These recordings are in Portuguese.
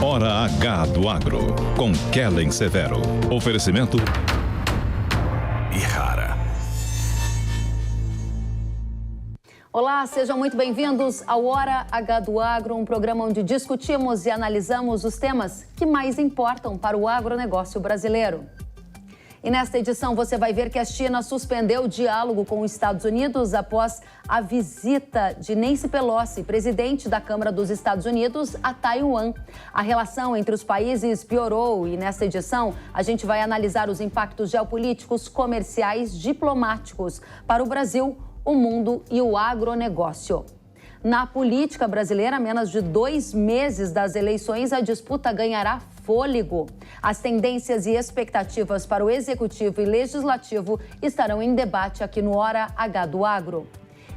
Hora H do Agro, com Kellen Severo. Oferecimento Ihara. Olá, sejam muito bem-vindos ao Hora H do Agro, um programa onde discutimos e analisamos os temas que mais importam para o agronegócio brasileiro. E nesta edição você vai ver que a China suspendeu o diálogo com os Estados Unidos após a visita de Nancy Pelosi, presidente da Câmara dos Estados Unidos, a Taiwan. A relação entre os países piorou e nesta edição a gente vai analisar os impactos geopolíticos, comerciais, diplomáticos para o Brasil, o mundo e o agronegócio. Na política brasileira, a menos de 2 meses das eleições, a disputa ganhará fôlego. As tendências e expectativas para o Executivo e Legislativo estarão em debate aqui no Hora H do Agro.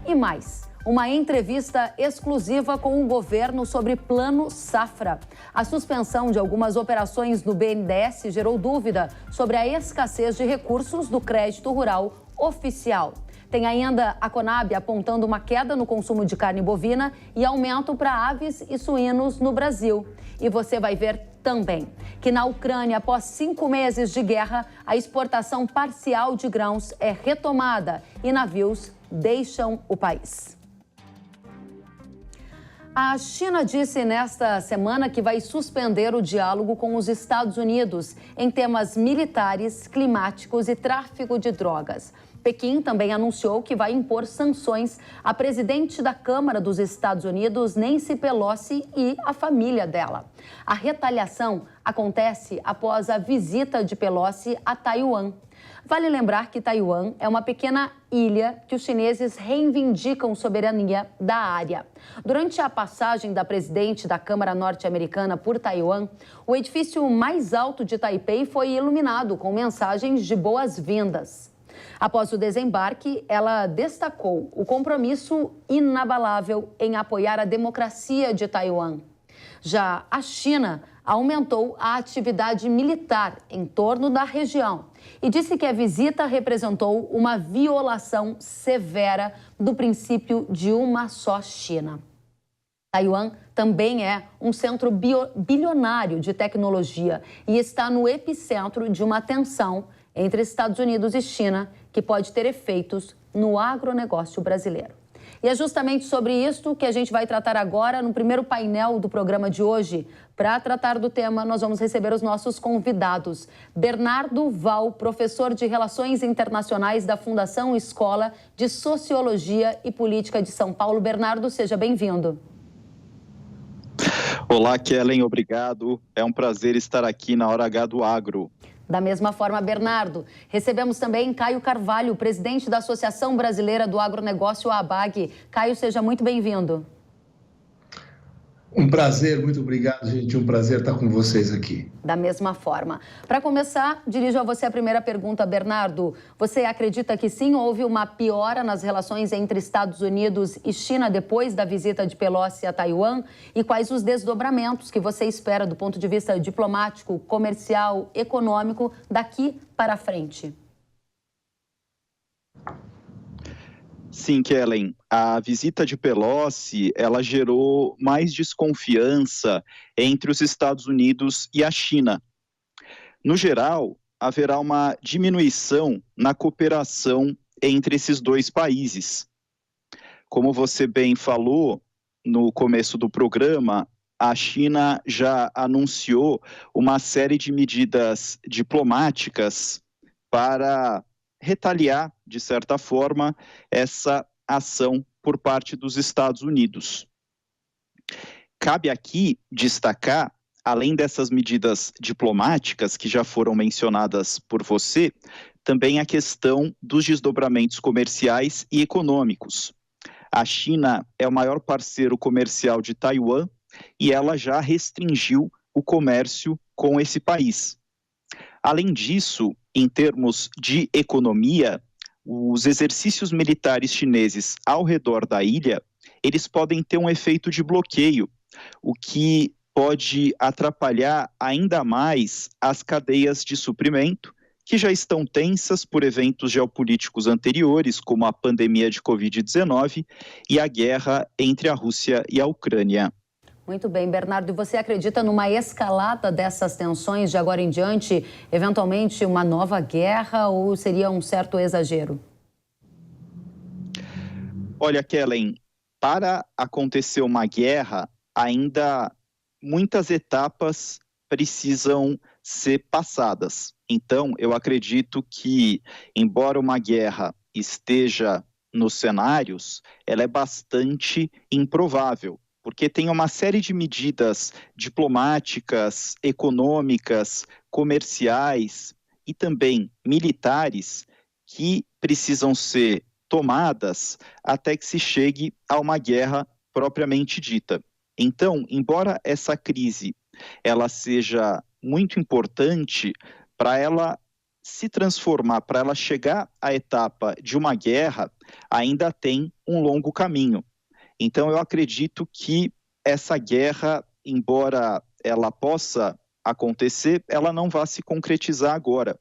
E mais, uma entrevista exclusiva com o governo sobre Plano Safra. A suspensão de algumas operações no BNDES gerou dúvida sobre a escassez de recursos do crédito rural oficial. Tem ainda a Conab apontando uma queda no consumo de carne bovina e aumento para aves e suínos no Brasil. E você vai ver também que na Ucrânia, após 5 meses de guerra, a exportação parcial de grãos é retomada e navios deixam o país. A China disse nesta semana que vai suspender o diálogo com os Estados Unidos em temas militares, climáticos e tráfico de drogas. Pequim também anunciou que vai impor sanções à presidente da Câmara dos Estados Unidos, Nancy Pelosi, e à família dela. A retaliação acontece após a visita de Pelosi a Taiwan. Vale lembrar que Taiwan é uma pequena ilha que os chineses reivindicam soberania da área. Durante a passagem da presidente da Câmara norte-americana por Taiwan, o edifício mais alto de Taipei foi iluminado com mensagens de boas-vindas. Após o desembarque, ela destacou o compromisso inabalável em apoiar a democracia de Taiwan. Já a China aumentou a atividade militar em torno da região e disse que a visita representou uma violação severa do princípio de uma só China. Taiwan também é um centro bilionário de tecnologia e está no epicentro de uma tensão entre Estados Unidos e China, que pode ter efeitos no agronegócio brasileiro. E é justamente sobre isso que a gente vai tratar agora no primeiro painel do programa de hoje. Para tratar do tema, nós vamos receber os nossos convidados. Bernardo Val, professor de Relações Internacionais da Fundação Escola de Sociologia e Política de São Paulo. Bernardo, seja bem-vindo. Olá, Kellen, obrigado. É um prazer estar aqui na Hora H do Agro. Da mesma forma, Bernardo, recebemos também Caio Carvalho, presidente da Associação Brasileira do Agronegócio, a ABAG. Caio, seja muito bem-vindo. Um prazer, muito obrigado, gente. Um prazer estar com vocês aqui. Da mesma forma. Para começar, dirijo a você a primeira pergunta, Bernardo. Você acredita que sim, houve uma piora nas relações entre Estados Unidos e China depois da visita de Pelosi a Taiwan? E quais os desdobramentos que você espera do ponto de vista diplomático, comercial, econômico daqui para frente? Sim, Kellen, a visita de Pelosi, ela gerou mais desconfiança entre os Estados Unidos e a China. No geral, haverá uma diminuição na cooperação entre esses dois países. Como você bem falou no começo do programa, a China já anunciou uma série de medidas diplomáticas para retaliar, de certa forma, essa ação por parte dos Estados Unidos. Cabe aqui destacar, além dessas medidas diplomáticas que já foram mencionadas por você, também a questão dos desdobramentos comerciais e econômicos. A China é o maior parceiro comercial de Taiwan e ela já restringiu o comércio com esse país. Além disso, em termos de economia, os exercícios militares chineses ao redor da ilha, eles podem ter um efeito de bloqueio, o que pode atrapalhar ainda mais as cadeias de suprimento que já estão tensas por eventos geopolíticos anteriores, como a pandemia de Covid-19 e a guerra entre a Rússia e a Ucrânia. Muito bem, Bernardo. E você acredita numa escalada dessas tensões de agora em diante, eventualmente uma nova guerra, ou seria um certo exagero? Olha, Kellen, para acontecer uma guerra, ainda muitas etapas precisam ser passadas. Então, eu acredito que, embora uma guerra esteja nos cenários, ela é bastante improvável, porque tem uma série de medidas diplomáticas, econômicas, comerciais e também militares que precisam ser tomadas até que se chegue a uma guerra propriamente dita. Então, embora essa crise ela seja muito importante, para ela se transformar, para ela chegar à etapa de uma guerra, ainda tem um longo caminho. Então, eu acredito que essa guerra, embora ela possa acontecer, ela não vai se concretizar agora.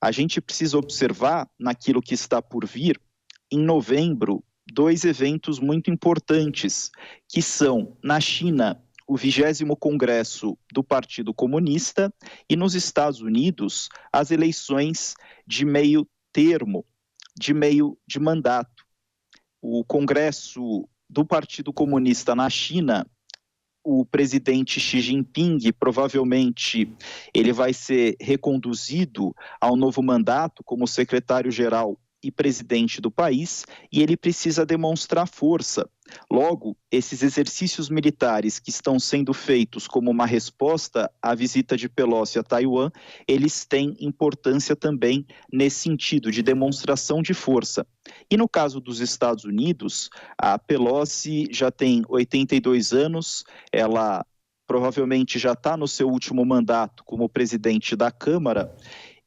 A gente precisa observar naquilo que está por vir, em novembro, 2 eventos muito importantes, que são, na China, o 20º Congresso do Partido Comunista e nos Estados Unidos, as eleições de meio termo, de meio de mandato. O Congresso do Partido Comunista na China, o presidente Xi Jinping, provavelmente ele vai ser reconduzido ao novo mandato como secretário-geral e presidente do país, e ele precisa demonstrar força. Logo, esses exercícios militares que estão sendo feitos como uma resposta à visita de Pelosi a Taiwan, eles têm importância também nesse sentido de demonstração de força. E no caso dos Estados Unidos, a Pelosi já tem 82 anos, ela provavelmente já está no seu último mandato como presidente da Câmara,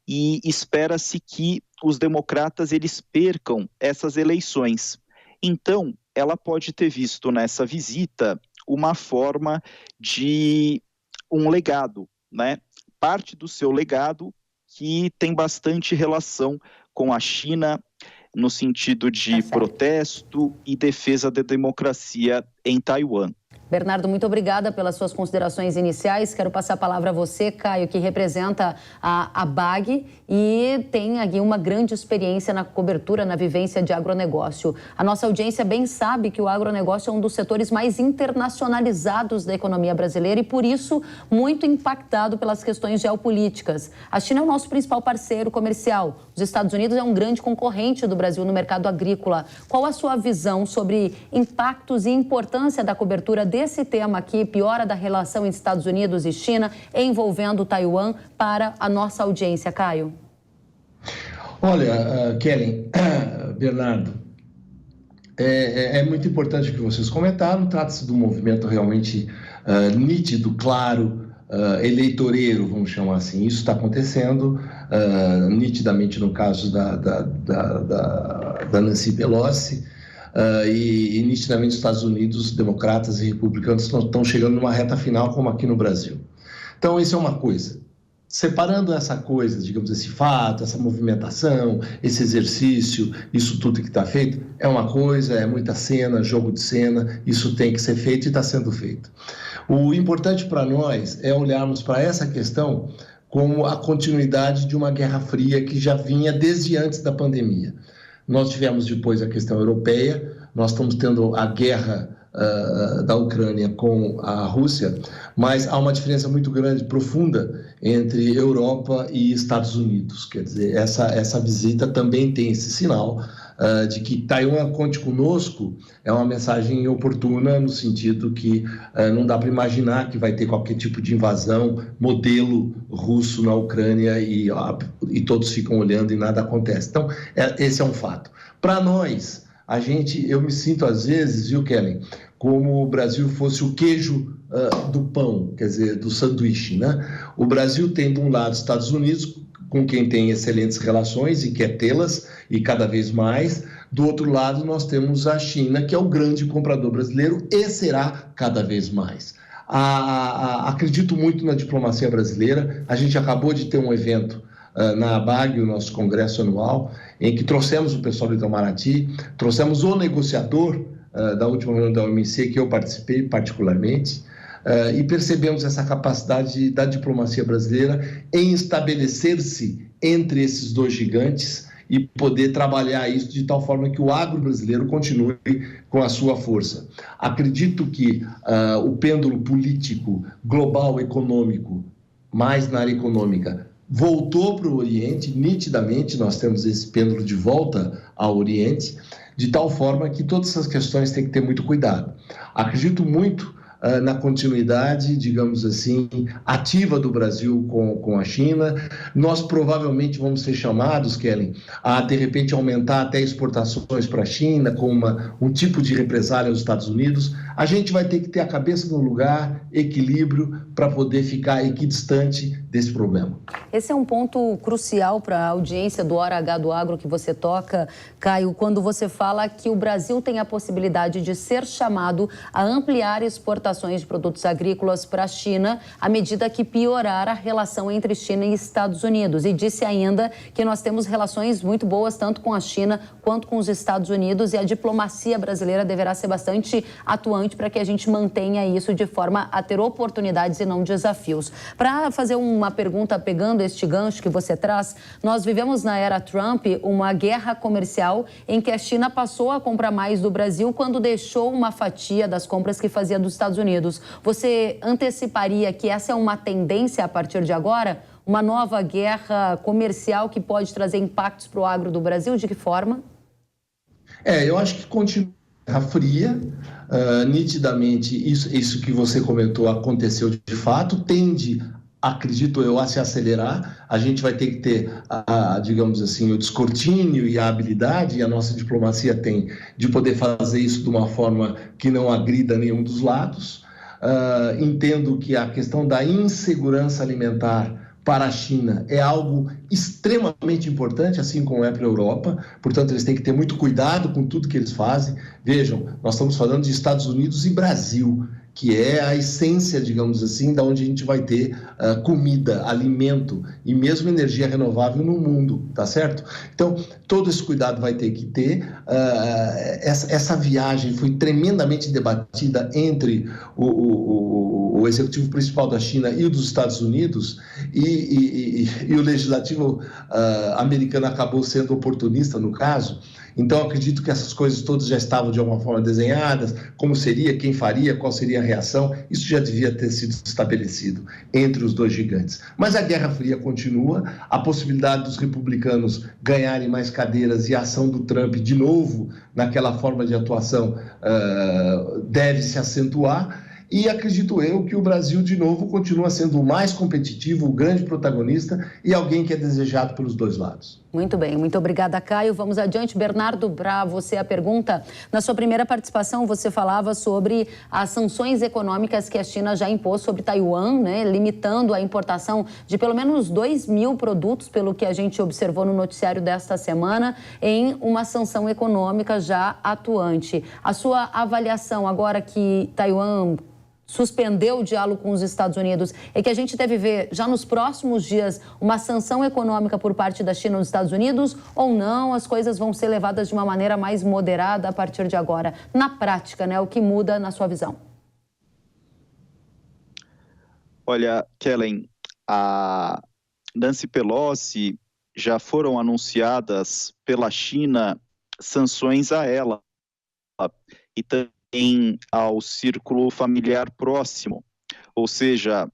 e espera-se que os democratas eles percam essas eleições. Então, ela pode ter visto nessa visita uma forma de um legado, né? Parte do seu legado que tem bastante relação com a China, no sentido de protesto e defesa da democracia em Taiwan. Bernardo, muito obrigada pelas suas considerações iniciais. Quero passar a palavra a você, Caio, que representa a ABAG e tem aqui uma grande experiência na cobertura, na vivência de agronegócio. A nossa audiência bem sabe que o agronegócio é um dos setores mais internacionalizados da economia brasileira e, por isso, muito impactado pelas questões geopolíticas. A China é o nosso principal parceiro comercial. Os Estados Unidos é um grande concorrente do Brasil no mercado agrícola. Qual a sua visão sobre impactos e importância da cobertura desse tema aqui, piora da relação entre Estados Unidos e China, envolvendo Taiwan, para a nossa audiência, Caio? Olha, Kellen, Bernardo, é muito importante o que vocês comentaram. Trata-se de um movimento realmente nítido, claro, eleitoreiro, vamos chamar assim. Isso está acontecendo nitidamente no caso da Nancy Pelosi. E nitidamente os Estados Unidos, democratas e republicanos estão chegando numa reta final como aqui no Brasil. Então, isso é uma coisa. Separando essa coisa, digamos, esse fato, essa movimentação, esse exercício, isso tudo que está feito, é uma coisa, é muita cena, jogo de cena, isso tem que ser feito e está sendo feito. O importante para nós é olharmos para essa questão como a continuidade de uma guerra fria que já vinha desde antes da pandemia. Nós tivemos depois a questão europeia, nós estamos tendo a guerra da Ucrânia com a Rússia, mas há uma diferença muito grande, profunda, entre Europa e Estados Unidos. Quer dizer, essa visita também tem esse sinal de que Taiwan conte conosco, é uma mensagem oportuna no sentido que não dá para imaginar que vai ter qualquer tipo de invasão modelo russo na Ucrânia e todos ficam olhando e nada acontece. Então, esse é um fato. Para nós, eu me sinto às vezes, viu, Kellen, como o Brasil fosse o queijo do pão, quer dizer, do sanduíche, né? O Brasil tem de um lado os Estados Unidos, com quem tem excelentes relações e quer tê-las, e cada vez mais. Do outro lado, nós temos a China, que é o grande comprador brasileiro e será cada vez mais. Acredito muito na diplomacia brasileira. A gente acabou de ter um evento na ABAG, o nosso congresso anual, em que trouxemos o pessoal do Itamaraty, trouxemos o negociador da última reunião da OMC, que eu participei particularmente, e percebemos essa capacidade da diplomacia brasileira em estabelecer-se entre esses dois gigantes e poder trabalhar isso de tal forma que o agro brasileiro continue com a sua força. Acredito que o pêndulo político, global, econômico, mais na área econômica, voltou para o Oriente, nitidamente nós temos esse pêndulo de volta ao Oriente, de tal forma que todas essas questões têm que ter muito cuidado. Acredito muito na continuidade, digamos assim, ativa do Brasil com a China. Nós provavelmente vamos ser chamados, Kellen, a, de repente, aumentar até exportações para a China, com um tipo de represália aos Estados Unidos. A gente vai ter que ter a cabeça no lugar, equilíbrio, para poder ficar equidistante desse problema. Esse é um ponto crucial para a audiência do Hora H do Agro que você toca, Caio, quando você fala que o Brasil tem a possibilidade de ser chamado a ampliar exportações de produtos agrícolas para a China à medida que piorar a relação entre China e Estados Unidos. E disse ainda que nós temos relações muito boas tanto com a China quanto com os Estados Unidos e a diplomacia brasileira deverá ser bastante atuante para que a gente mantenha isso de forma a ter oportunidades e não desafios. Para fazer uma pergunta pegando este gancho que você traz, nós vivemos na era Trump uma guerra comercial em que a China passou a comprar mais do Brasil quando deixou uma fatia das compras que fazia dos Estados Unidos. Você anteciparia que essa é uma tendência a partir de agora? Uma nova guerra comercial que pode trazer impactos para o agro do Brasil? De que forma? Eu acho que continua Guerra Fria. Nitidamente, isso que você comentou aconteceu de fato, tende, acredito eu, a se acelerar. A gente vai ter que ter, digamos assim, o descortínio e a habilidade, e a nossa diplomacia tem, de poder fazer isso de uma forma que não agrida nenhum dos lados. Entendo que a questão da insegurança alimentar para a China é algo extremamente importante, assim como é para a Europa. Portanto, eles têm que ter muito cuidado com tudo que eles fazem. Vejam, nós estamos falando de Estados Unidos e Brasil, que é a essência, digamos assim, da onde a gente vai ter comida, alimento e mesmo energia renovável no mundo, tá certo? Então, todo esse cuidado vai ter que ter. Essa viagem foi tremendamente debatida entre o executivo principal da China e o dos Estados Unidos, e o legislativo americano acabou sendo oportunista no caso. Então, acredito que essas coisas todas já estavam de alguma forma desenhadas, como seria, quem faria, qual seria a reação, isso já devia ter sido estabelecido entre os dois gigantes. Mas a Guerra Fria continua, a possibilidade dos republicanos ganharem mais cadeiras e a ação do Trump de novo naquela forma de atuação deve se acentuar. E acredito eu que o Brasil, de novo, continua sendo o mais competitivo, o grande protagonista e alguém que é desejado pelos dois lados. Muito bem, muito obrigada, Caio. Vamos adiante. Bernardo, para você a pergunta. Na sua primeira participação, você falava sobre as sanções econômicas que a China já impôs sobre Taiwan, né, limitando a importação de pelo menos 2.000 produtos, pelo que a gente observou no noticiário desta semana, em uma sanção econômica já atuante. A sua avaliação agora que Taiwan suspendeu o diálogo com os Estados Unidos é que a gente deve ver já nos próximos dias uma sanção econômica por parte da China nos Estados Unidos ou não? As coisas vão ser levadas de uma maneira mais moderada a partir de agora? Na prática, né? O que muda na sua visão? Olha, Kellen, a Nancy Pelosi já foram anunciadas pela China sanções a ela e também ao círculo familiar próximo, ou seja,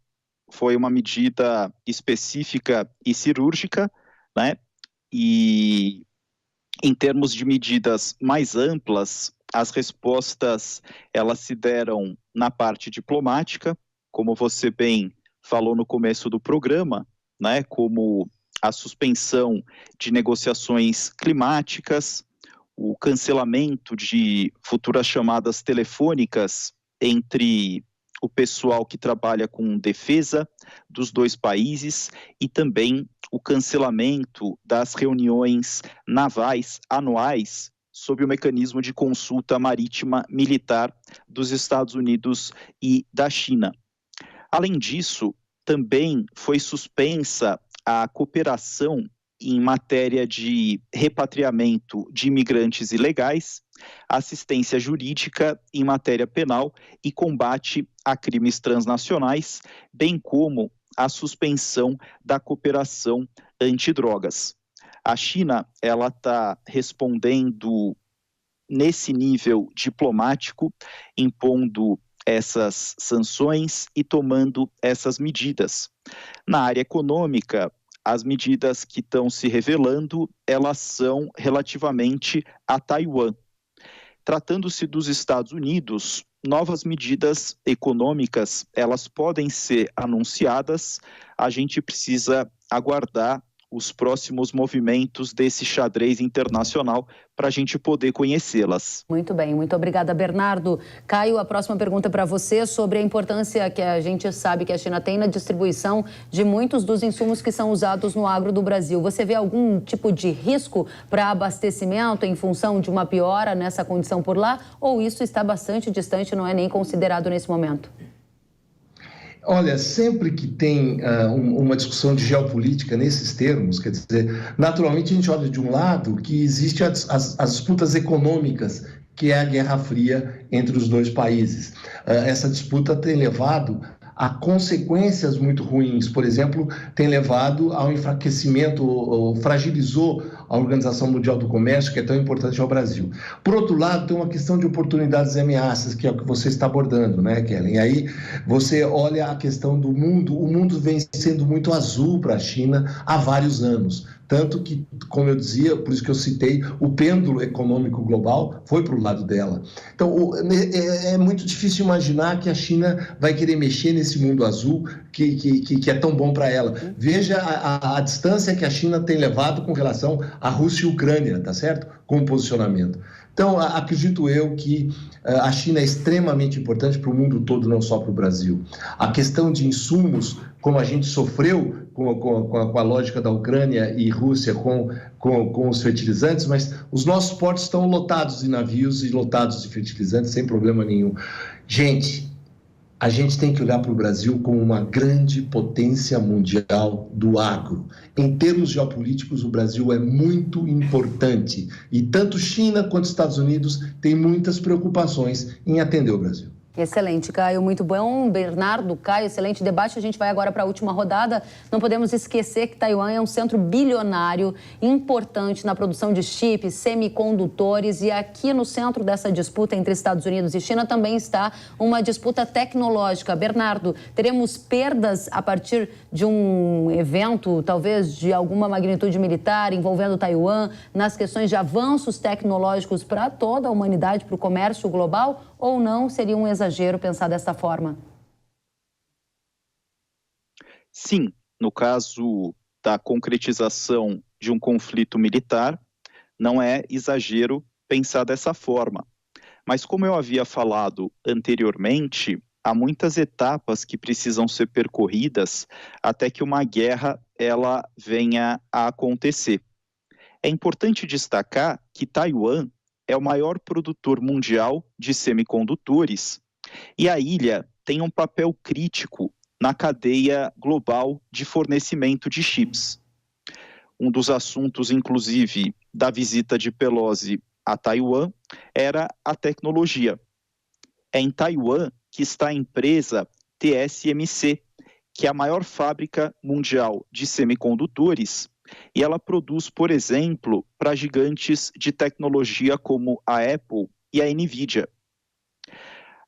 foi uma medida específica e cirúrgica, né? E em termos de medidas mais amplas, as respostas elas se deram na parte diplomática, como você bem falou no começo do programa, né? Como a suspensão de negociações climáticas, o cancelamento de futuras chamadas telefônicas entre o pessoal que trabalha com defesa dos dois países e também o cancelamento das reuniões navais anuais sob o mecanismo de consulta marítima militar dos Estados Unidos e da China. Além disso, também foi suspensa a cooperação em matéria de repatriamento de imigrantes ilegais, assistência jurídica em matéria penal e combate a crimes transnacionais, bem como a suspensão da cooperação antidrogas. A China, ela está respondendo nesse nível diplomático, impondo essas sanções e tomando essas medidas. Na área econômica, as medidas que estão se revelando, elas são relativamente a Taiwan. Tratando-se dos Estados Unidos, novas medidas econômicas, elas podem ser anunciadas, a gente precisa aguardar os próximos movimentos desse xadrez internacional para a gente poder conhecê-las. Muito bem, muito obrigada, Bernardo. Caio, a próxima pergunta para você sobre a importância que a gente sabe que a China tem na distribuição de muitos dos insumos que são usados no agro do Brasil. Você vê algum tipo de risco para abastecimento em função de uma piora nessa condição por lá? Ou isso está bastante distante, não é nem considerado nesse momento? Olha, sempre que tem uma discussão de geopolítica nesses termos, quer dizer, naturalmente a gente olha de um lado que existe as disputas econômicas, que é a Guerra Fria entre os dois países. Essa disputa tem levado a consequências muito ruins, por exemplo, tem levado ao enfraquecimento, ou fragilizou a Organização Mundial do Comércio, que é tão importante ao Brasil. Por outro lado, tem uma questão de oportunidades e ameaças, que é o que você está abordando, né, Kellen? E aí você olha a questão do mundo, o mundo vem sendo muito azul para a China há vários anos. Tanto que, como eu dizia, por isso que eu citei, o pêndulo econômico global foi para o lado dela. Então, é muito difícil imaginar que a China vai querer mexer nesse mundo azul que é tão bom para ela. Veja a distância que a China tem levado com relação à Rússia e Ucrânia, tá certo? Com o posicionamento. Então, acredito eu que a China é extremamente importante para o mundo todo, não só para o Brasil. A questão de insumos, como a gente sofreu com a lógica da Ucrânia e Rússia com os fertilizantes, mas os nossos portos estão lotados de navios e lotados de fertilizantes sem problema nenhum. Gente, a gente tem que olhar para o Brasil como uma grande potência mundial do agro. Em termos geopolíticos, o Brasil é muito importante. E tanto China quanto Estados Unidos têm muitas preocupações em atender o Brasil. Excelente, Caio, muito bom. Bernardo, Caio, excelente debate. A gente vai agora para a última rodada. Não podemos esquecer que Taiwan é um centro bilionário importante na produção de chips, semicondutores, e aqui no centro dessa disputa entre Estados Unidos e China também está uma disputa tecnológica. Bernardo, teremos perdas a partir de um evento, talvez de alguma magnitude militar envolvendo Taiwan, nas questões de avanços tecnológicos para toda a humanidade, para o comércio global, ou não? Seria um exagero pensar dessa forma? Sim, no caso da concretização de um conflito militar, não é exagero pensar dessa forma. Mas como eu havia falado anteriormente, há muitas etapas que precisam ser percorridas até que uma guerra ela venha a acontecer. É importante destacar que Taiwan é o maior produtor mundial de semicondutores e a ilha tem um papel crítico na cadeia global de fornecimento de chips. Um dos assuntos, inclusive, da visita de Pelosi a Taiwan era a tecnologia. É em Taiwan que está a empresa TSMC, que é a maior fábrica mundial de semicondutores, e ela produz, por exemplo, para gigantes de tecnologia como a Apple e a Nvidia.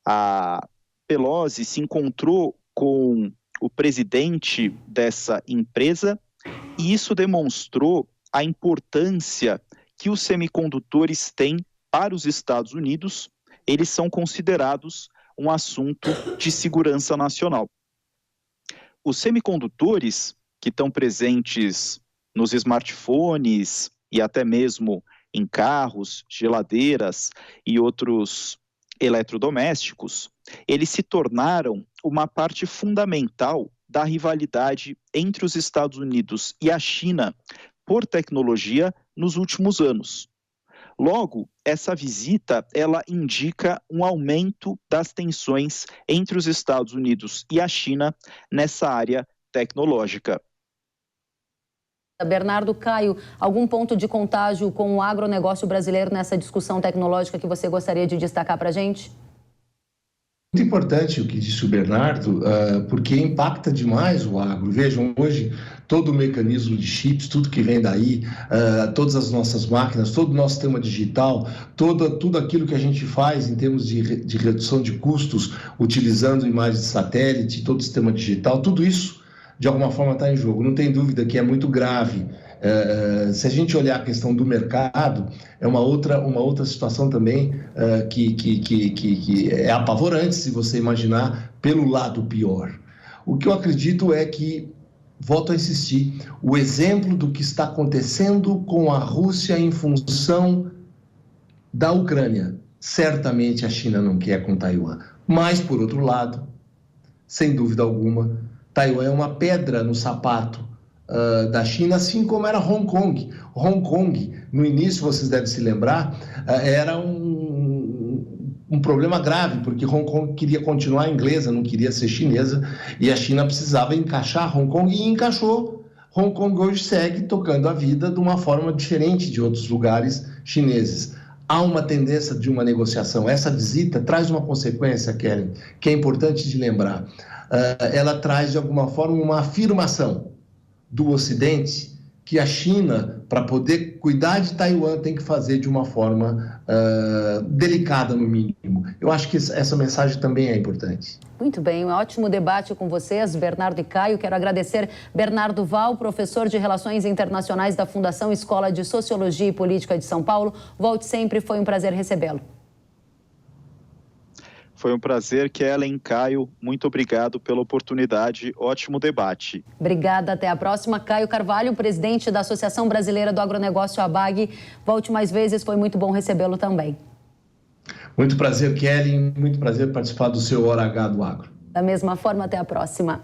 A Pelosi se encontrou com o presidente dessa empresa e isso demonstrou a importância que os semicondutores têm para os Estados Unidos. Eles são considerados um assunto de segurança nacional. Os semicondutores que estão presentes nos smartphones e até mesmo em carros, geladeiras e outros eletrodomésticos, eles se tornaram uma parte fundamental da rivalidade entre os Estados Unidos e a China por tecnologia nos últimos anos. Logo, essa visita, ela indica um aumento das tensões entre os Estados Unidos e a China nessa área tecnológica. Bernardo, Caio, algum ponto de contágio com o agronegócio brasileiro nessa discussão tecnológica que você gostaria de destacar para a gente? Muito importante o que disse o Bernardo, porque impacta demais o agro. Vejam, hoje, todo o mecanismo de chips, tudo que vem daí, todas as nossas máquinas, todo o nosso sistema digital, tudo aquilo que a gente faz em termos de redução de custos, utilizando imagens de satélite, todo o sistema digital, tudo isso, de alguma forma, está em jogo. Não tem dúvida que é muito grave. Se a gente olhar a questão do mercado, é uma outra situação também que é apavorante se você imaginar pelo lado pior. O que eu acredito é que, volto a insistir, o exemplo do que está acontecendo com a Rússia em função da Ucrânia, certamente a China não quer com Taiwan. Mas, por outro lado, sem dúvida alguma, Taiwan é uma pedra no sapato da China, assim como era Hong Kong. Hong Kong, no início, vocês devem se lembrar, era um problema grave, porque Hong Kong queria continuar inglesa, não queria ser chinesa, e a China precisava encaixar Hong Kong, e encaixou. Hong Kong hoje segue tocando a vida de uma forma diferente de outros lugares chineses. Há uma tendência de uma negociação. Essa visita traz uma consequência, Kellen, que é importante de lembrar. Ela traz, de alguma forma, uma afirmação do Ocidente que a China, para poder cuidar de Taiwan, tem que fazer de uma forma delicada, no mínimo. Eu acho que essa mensagem também é importante. Muito bem, um ótimo debate com vocês, Bernardo e Caio. Quero agradecer Bernardo Val, professor de Relações Internacionais da Fundação Escola de Sociologia e Política de São Paulo. Volte sempre, foi um prazer recebê-lo. Foi um prazer, Kellen, Caio, muito obrigado pela oportunidade, ótimo debate. Obrigada, até a próxima. Caio Carvalho, presidente da Associação Brasileira do Agronegócio, ABAG. Volte mais vezes, foi muito bom recebê-lo também. Muito prazer, Kellen, muito prazer participar do seu Hora H do Agro. Da mesma forma, até a próxima.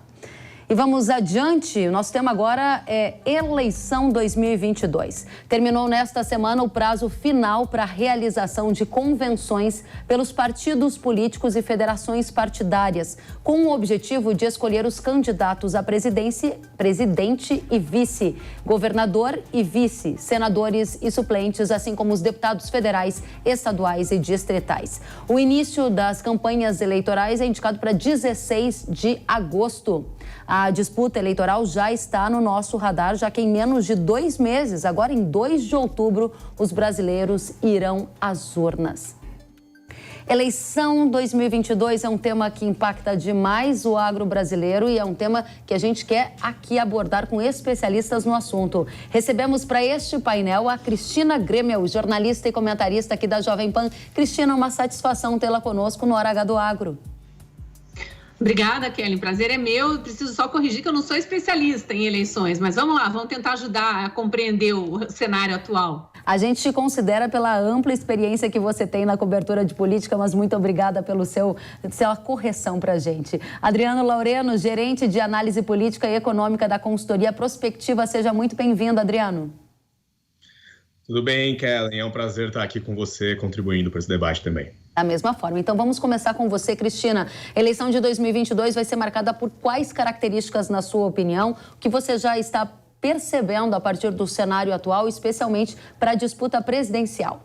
E vamos adiante, o nosso tema agora é eleição 2022. Terminou nesta semana o prazo final para a realização de convenções pelos partidos políticos e federações partidárias, com o objetivo de escolher os candidatos a presidente e vice, governador e vice, senadores e suplentes, assim como os deputados federais, estaduais e distritais. O início das campanhas eleitorais é indicado para 16 de agosto. A disputa eleitoral já está no nosso radar, já que em menos de 2 meses, agora em 2 de outubro, os brasileiros irão às urnas. Eleição 2022 é um tema que impacta demais o agro brasileiro e é um tema que a gente quer aqui abordar com especialistas no assunto. Recebemos para este painel a Cristina Grêmio, jornalista e comentarista aqui da Jovem Pan. Cristina, uma satisfação tê-la conosco no Hora H do Agro. Obrigada, Kellen. Prazer é meu. Eu preciso só corrigir que eu não sou especialista em eleições, mas vamos lá, vamos tentar ajudar a compreender o cenário atual. A gente te considera pela ampla experiência que você tem na cobertura de política, mas muito obrigada pela sua correção para a gente. Adriano Laureno, gerente de análise política e econômica da consultoria Prospectiva. Seja muito bem-vindo, Adriano. Tudo bem, Kellen. É um prazer estar aqui com você, contribuindo para esse debate também. Da mesma forma. Então, vamos começar com você, Cristina. A eleição de 2022 vai ser marcada por quais características, na sua opinião, que você já está percebendo a partir do cenário atual, especialmente para a disputa presidencial?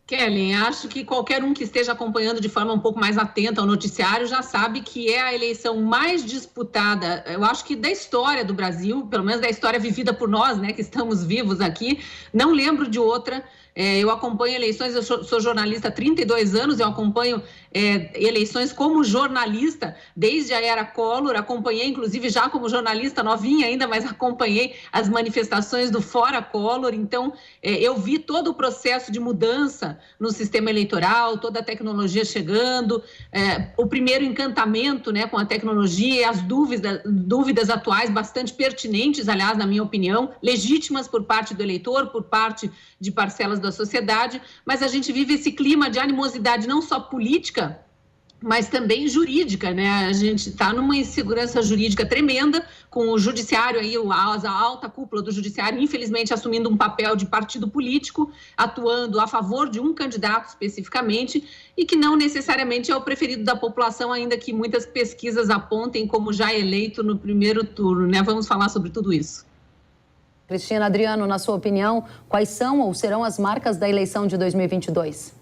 Kellen, acho que qualquer um que esteja acompanhando de forma um pouco mais atenta ao noticiário já sabe que é a eleição mais disputada, eu acho que da história do Brasil, pelo menos da história vivida por nós, né, que estamos vivos aqui. Não lembro de outra. Eu acompanho eleições, eu sou jornalista há 32 anos, eu acompanho eleições como jornalista desde a era Collor, acompanhei inclusive já como jornalista novinha ainda, mas acompanhei as manifestações do Fora Collor. Então eu vi todo o processo de mudança no sistema eleitoral, toda a tecnologia chegando, o primeiro encantamento, né, com a tecnologia e as dúvidas atuais bastante pertinentes, aliás, na minha opinião, legítimas por parte do eleitor, por parte de parcelas da sociedade, mas a gente vive esse clima de animosidade não só política, mas também jurídica, né? A gente está numa insegurança jurídica tremenda, com o judiciário aí, a alta cúpula do judiciário, infelizmente, assumindo um papel de partido político, atuando a favor de um candidato especificamente, e que não necessariamente é o preferido da população, ainda que muitas pesquisas apontem como já eleito no primeiro turno, né? Vamos falar sobre tudo isso. Cristina, Adriano, na sua opinião, quais são ou serão as marcas da eleição de 2022?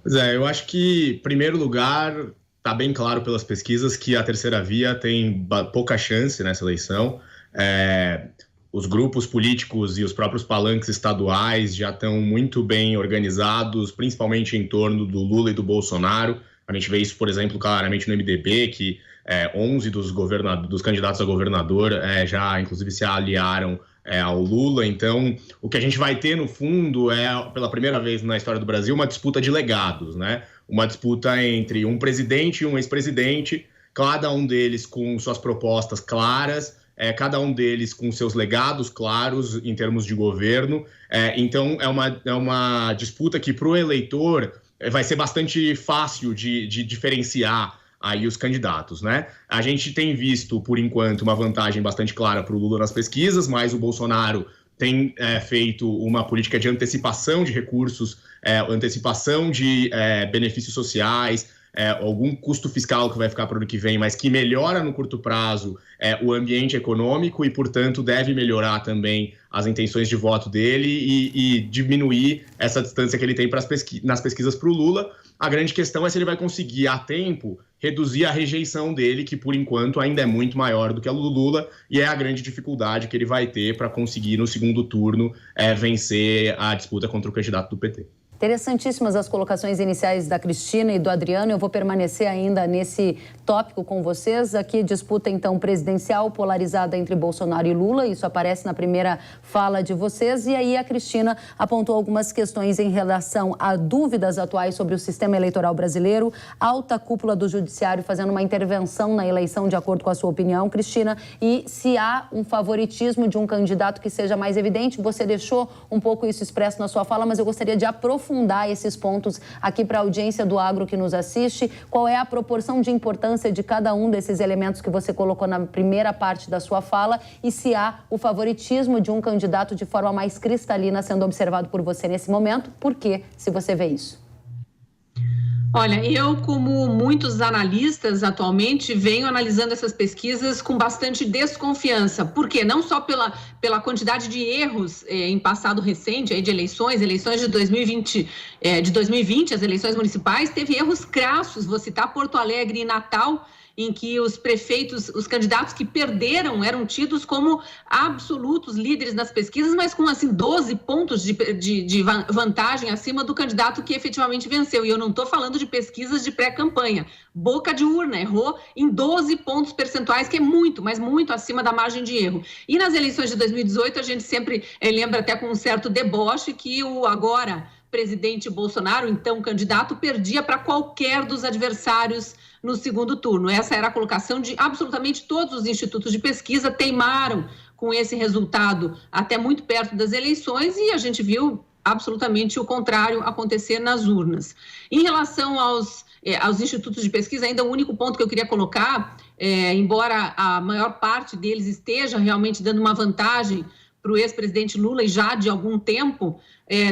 Pois é, eu acho que, em primeiro lugar, está bem claro pelas pesquisas que a terceira via tem pouca chance nessa eleição. Os grupos políticos e os próprios palanques estaduais já estão muito bem organizados, principalmente em torno do Lula e do Bolsonaro. A gente vê isso, por exemplo, claramente no MDB, que 11 dos candidatos a governador já, inclusive, se aliaram ao Lula. Então, o que a gente vai ter, no fundo, pela primeira vez na história do Brasil, uma disputa de legados, né? Uma disputa entre um presidente e um ex-presidente, cada um deles com suas propostas claras, cada um deles com seus legados claros em termos de governo. Então, é uma disputa que, para o eleitor, vai ser bastante fácil de diferenciar aí os candidatos, né? A gente tem visto, por enquanto, uma vantagem bastante clara para o Lula nas pesquisas, mas o Bolsonaro tem feito uma política de antecipação de recursos, antecipação de benefícios sociais, algum custo fiscal que vai ficar para o ano que vem, mas que melhora no curto prazo o ambiente econômico e, portanto, deve melhorar também as intenções de voto dele e diminuir essa distância que ele tem nas pesquisas para o Lula. A grande questão é se ele vai conseguir, a tempo, reduzir a rejeição dele, que, por enquanto, ainda é muito maior do que a do Lula, e é a grande dificuldade que ele vai ter para conseguir, no segundo turno, vencer a disputa contra o candidato do PT. Interessantíssimas as colocações iniciais da Cristina e do Adriano. Eu vou permanecer ainda nesse tópico com vocês. Aqui, disputa, então, presidencial polarizada entre Bolsonaro e Lula. Isso aparece na primeira fala de vocês. E aí a Cristina apontou algumas questões em relação a dúvidas atuais sobre o sistema eleitoral brasileiro, alta cúpula do judiciário fazendo uma intervenção na eleição, de acordo com a sua opinião, Cristina, e se há um favoritismo de um candidato que seja mais evidente. Você deixou um pouco isso expresso na sua fala, mas eu gostaria de aprofundar esses pontos aqui para a audiência do Agro que nos assiste. Qual é a proporção de importância de cada um desses elementos que você colocou na primeira parte da sua fala e se há o favoritismo de um candidato de forma mais cristalina sendo observado por você nesse momento? Por quê, se você vê isso? Olha, eu, como muitos analistas atualmente, venho analisando essas pesquisas com bastante desconfiança. Por quê? Não só pela quantidade de erros em passado recente, aí de eleições de 2020, as eleições municipais, teve erros crassos. Vou citar Porto Alegre e Natal, em que os prefeitos, os candidatos que perderam eram tidos como absolutos líderes nas pesquisas, mas com, assim, 12 pontos de vantagem acima do candidato que efetivamente venceu. E eu não estou falando de pesquisas de pré-campanha. Boca de urna errou em 12 pontos percentuais, que é muito, mas muito acima da margem de erro. E nas eleições de 2018, a gente sempre lembra até com um certo deboche que o agora presidente Bolsonaro, então candidato, perdia para qualquer dos adversários no segundo turno. Essa era a colocação de absolutamente todos os institutos de pesquisa, teimaram com esse resultado até muito perto das eleições e a gente viu absolutamente o contrário acontecer nas urnas. Em relação aos institutos de pesquisa, ainda o único ponto que eu queria colocar, embora a maior parte deles esteja realmente dando uma vantagem para o ex-presidente Lula e já de algum tempo,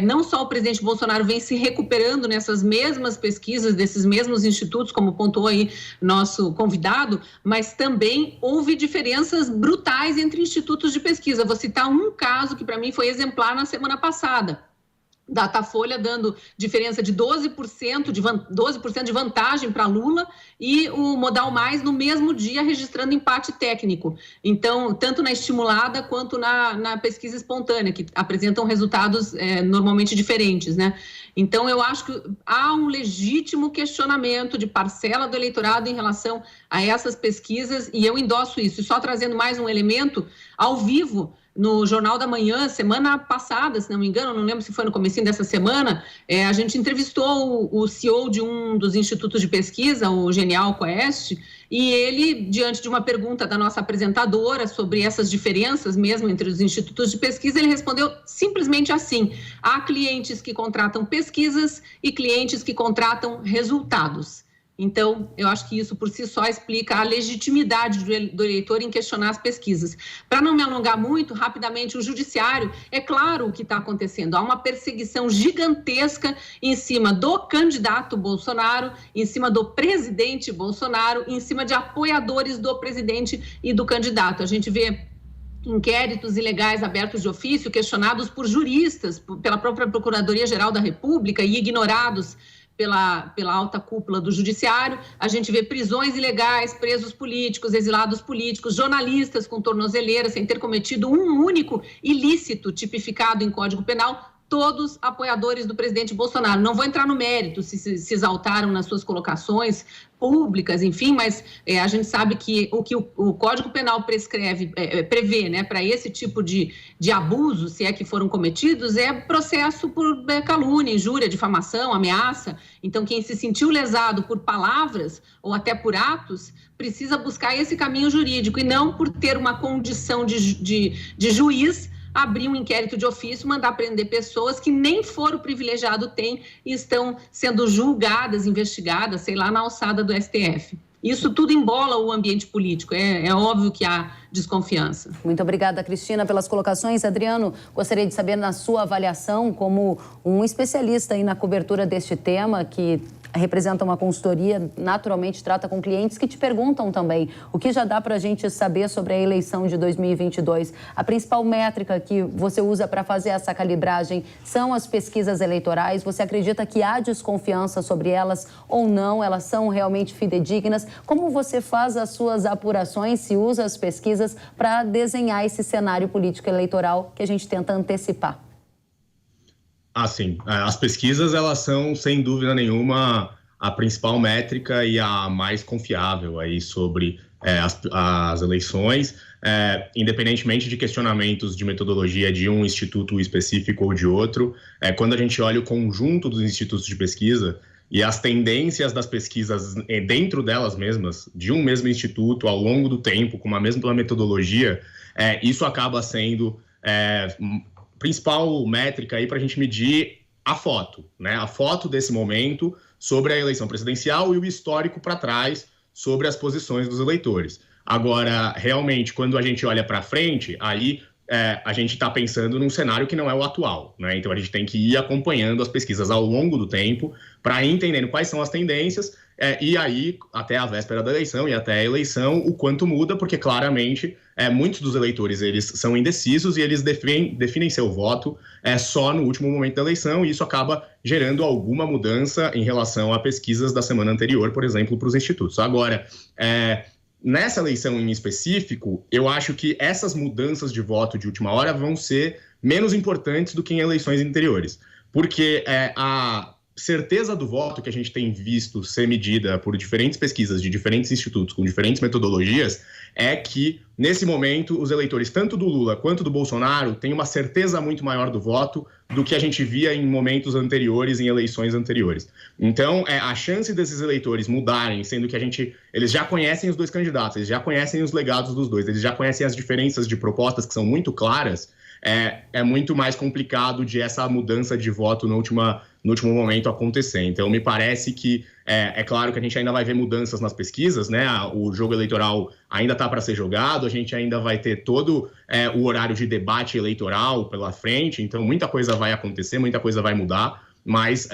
não só o presidente Bolsonaro vem se recuperando nessas mesmas pesquisas, desses mesmos institutos, como pontuou aí nosso convidado, mas também houve diferenças brutais entre institutos de pesquisa. Vou citar um caso que para mim foi exemplar na semana passada. Datafolha dando diferença de 12% de vantagem para Lula e o Modal Mais no mesmo dia registrando empate técnico. Então, tanto na estimulada quanto na pesquisa espontânea, que apresentam resultados normalmente diferentes, né? Então, eu acho que há um legítimo questionamento de parcela do eleitorado em relação a essas pesquisas e eu endosso isso. E só trazendo mais um elemento, ao vivo, no Jornal da Manhã, semana passada, se não me engano, não lembro se foi no comecinho dessa semana, a gente entrevistou o CEO de um dos institutos de pesquisa, o Genial Quest, e ele, diante de uma pergunta da nossa apresentadora sobre essas diferenças mesmo entre os institutos de pesquisa, ele respondeu simplesmente assim: há clientes que contratam pesquisas e clientes que contratam resultados. Então, eu acho que isso por si só explica a legitimidade do eleitor em questionar as pesquisas. Para não me alongar muito, rapidamente, o judiciário, é claro o que está acontecendo. Há uma perseguição gigantesca em cima do candidato Bolsonaro, em cima do presidente Bolsonaro, em cima de apoiadores do presidente e do candidato. A gente vê inquéritos ilegais abertos de ofício, questionados por juristas, pela própria Procuradoria-Geral da República e ignorados pela alta cúpula do judiciário. A gente vê prisões ilegais, presos políticos, exilados políticos, jornalistas com tornozeleira sem ter cometido um único ilícito tipificado em Código Penal, todos apoiadores do presidente Bolsonaro. Não vou entrar no mérito se exaltaram nas suas colocações públicas, enfim, mas a gente sabe que o Código Penal prevê, né, para esse tipo de abuso, se é que foram cometidos, é processo por calúnia, injúria, difamação, ameaça. Então, quem se sentiu lesado por palavras ou até por atos, precisa buscar esse caminho jurídico e não por ter uma condição de juiz, abrir um inquérito de ofício, mandar prender pessoas que nem foro privilegiado têm e estão sendo julgadas, investigadas, sei lá, na alçada do STF. Isso tudo embola o ambiente político, é óbvio que há desconfiança. Muito obrigada, Cristina, pelas colocações. Adriano, gostaria de saber, na sua avaliação, como um especialista aí na cobertura deste tema, que representa uma consultoria, naturalmente trata com clientes que te perguntam também o que já dá para a gente saber sobre a eleição de 2022. A principal métrica que você usa para fazer essa calibragem são as pesquisas eleitorais. Você acredita que há desconfiança sobre elas ou não? Elas são realmente fidedignas? Como você faz as suas apurações, se usa as pesquisas para desenhar esse cenário político eleitoral que a gente tenta antecipar? Sim. As pesquisas, elas são, sem dúvida nenhuma, a principal métrica e a mais confiável aí sobre as eleições, independentemente de questionamentos de metodologia de um instituto específico ou de outro. Quando a gente olha o conjunto dos institutos de pesquisa e as tendências das pesquisas dentro delas mesmas, de um mesmo instituto, ao longo do tempo, com uma mesma metodologia, isso acaba sendo principal métrica aí para a gente medir a foto, né? A foto desse momento sobre a eleição presidencial e o histórico para trás sobre as posições dos eleitores. Agora, realmente, quando a gente olha para frente, aí a gente está pensando num cenário que não é o atual, né? Então a gente tem que ir acompanhando as pesquisas ao longo do tempo para ir entendendo quais são as tendências e aí, até a véspera da eleição e até a eleição, o quanto muda, porque claramente muitos dos eleitores eles são indecisos e eles definem seu voto só no último momento da eleição, e isso acaba gerando alguma mudança em relação a pesquisas da semana anterior, por exemplo, para os institutos. Agora, nessa eleição em específico, eu acho que essas mudanças de voto de última hora vão ser menos importantes do que em eleições anteriores, porque a certeza do voto que a gente tem visto ser medida por diferentes pesquisas de diferentes institutos com diferentes metodologias é que, nesse momento, os eleitores tanto do Lula quanto do Bolsonaro têm uma certeza muito maior do voto do que a gente via em momentos anteriores, em eleições anteriores. Então, a chance desses eleitores mudarem, sendo que eles já conhecem os dois candidatos, eles já conhecem os legados dos dois, eles já conhecem as diferenças de propostas que são muito claras, é muito mais complicado de essa mudança de voto no último momento acontecer. Então, me parece que é claro que a gente ainda vai ver mudanças nas pesquisas, né? O jogo eleitoral ainda está para ser jogado, a gente ainda vai ter todo o horário de debate eleitoral pela frente, então muita coisa vai acontecer, muita coisa vai mudar, mas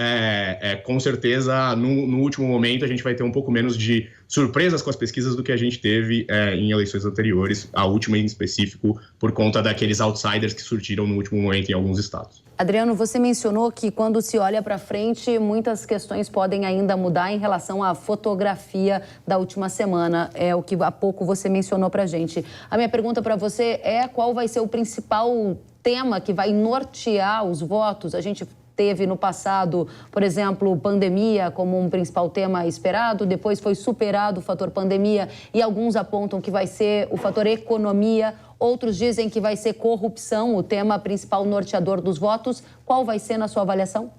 com certeza no último momento a gente vai ter um pouco menos de surpresas com as pesquisas do que a gente teve em eleições anteriores, a última em específico, por conta daqueles outsiders que surgiram no último momento em alguns estados. Adriano, você mencionou que quando se olha para frente, muitas questões podem ainda mudar em relação à fotografia da última semana, é o que há pouco você mencionou para a gente. A minha pergunta para você é qual vai ser o principal tema que vai nortear os votos? A gente teve no passado, por exemplo, pandemia como um principal tema esperado, depois foi superado o fator pandemia e alguns apontam que vai ser o fator economia, outros dizem que vai ser corrupção, o tema principal norteador dos votos. Qual vai ser na sua avaliação?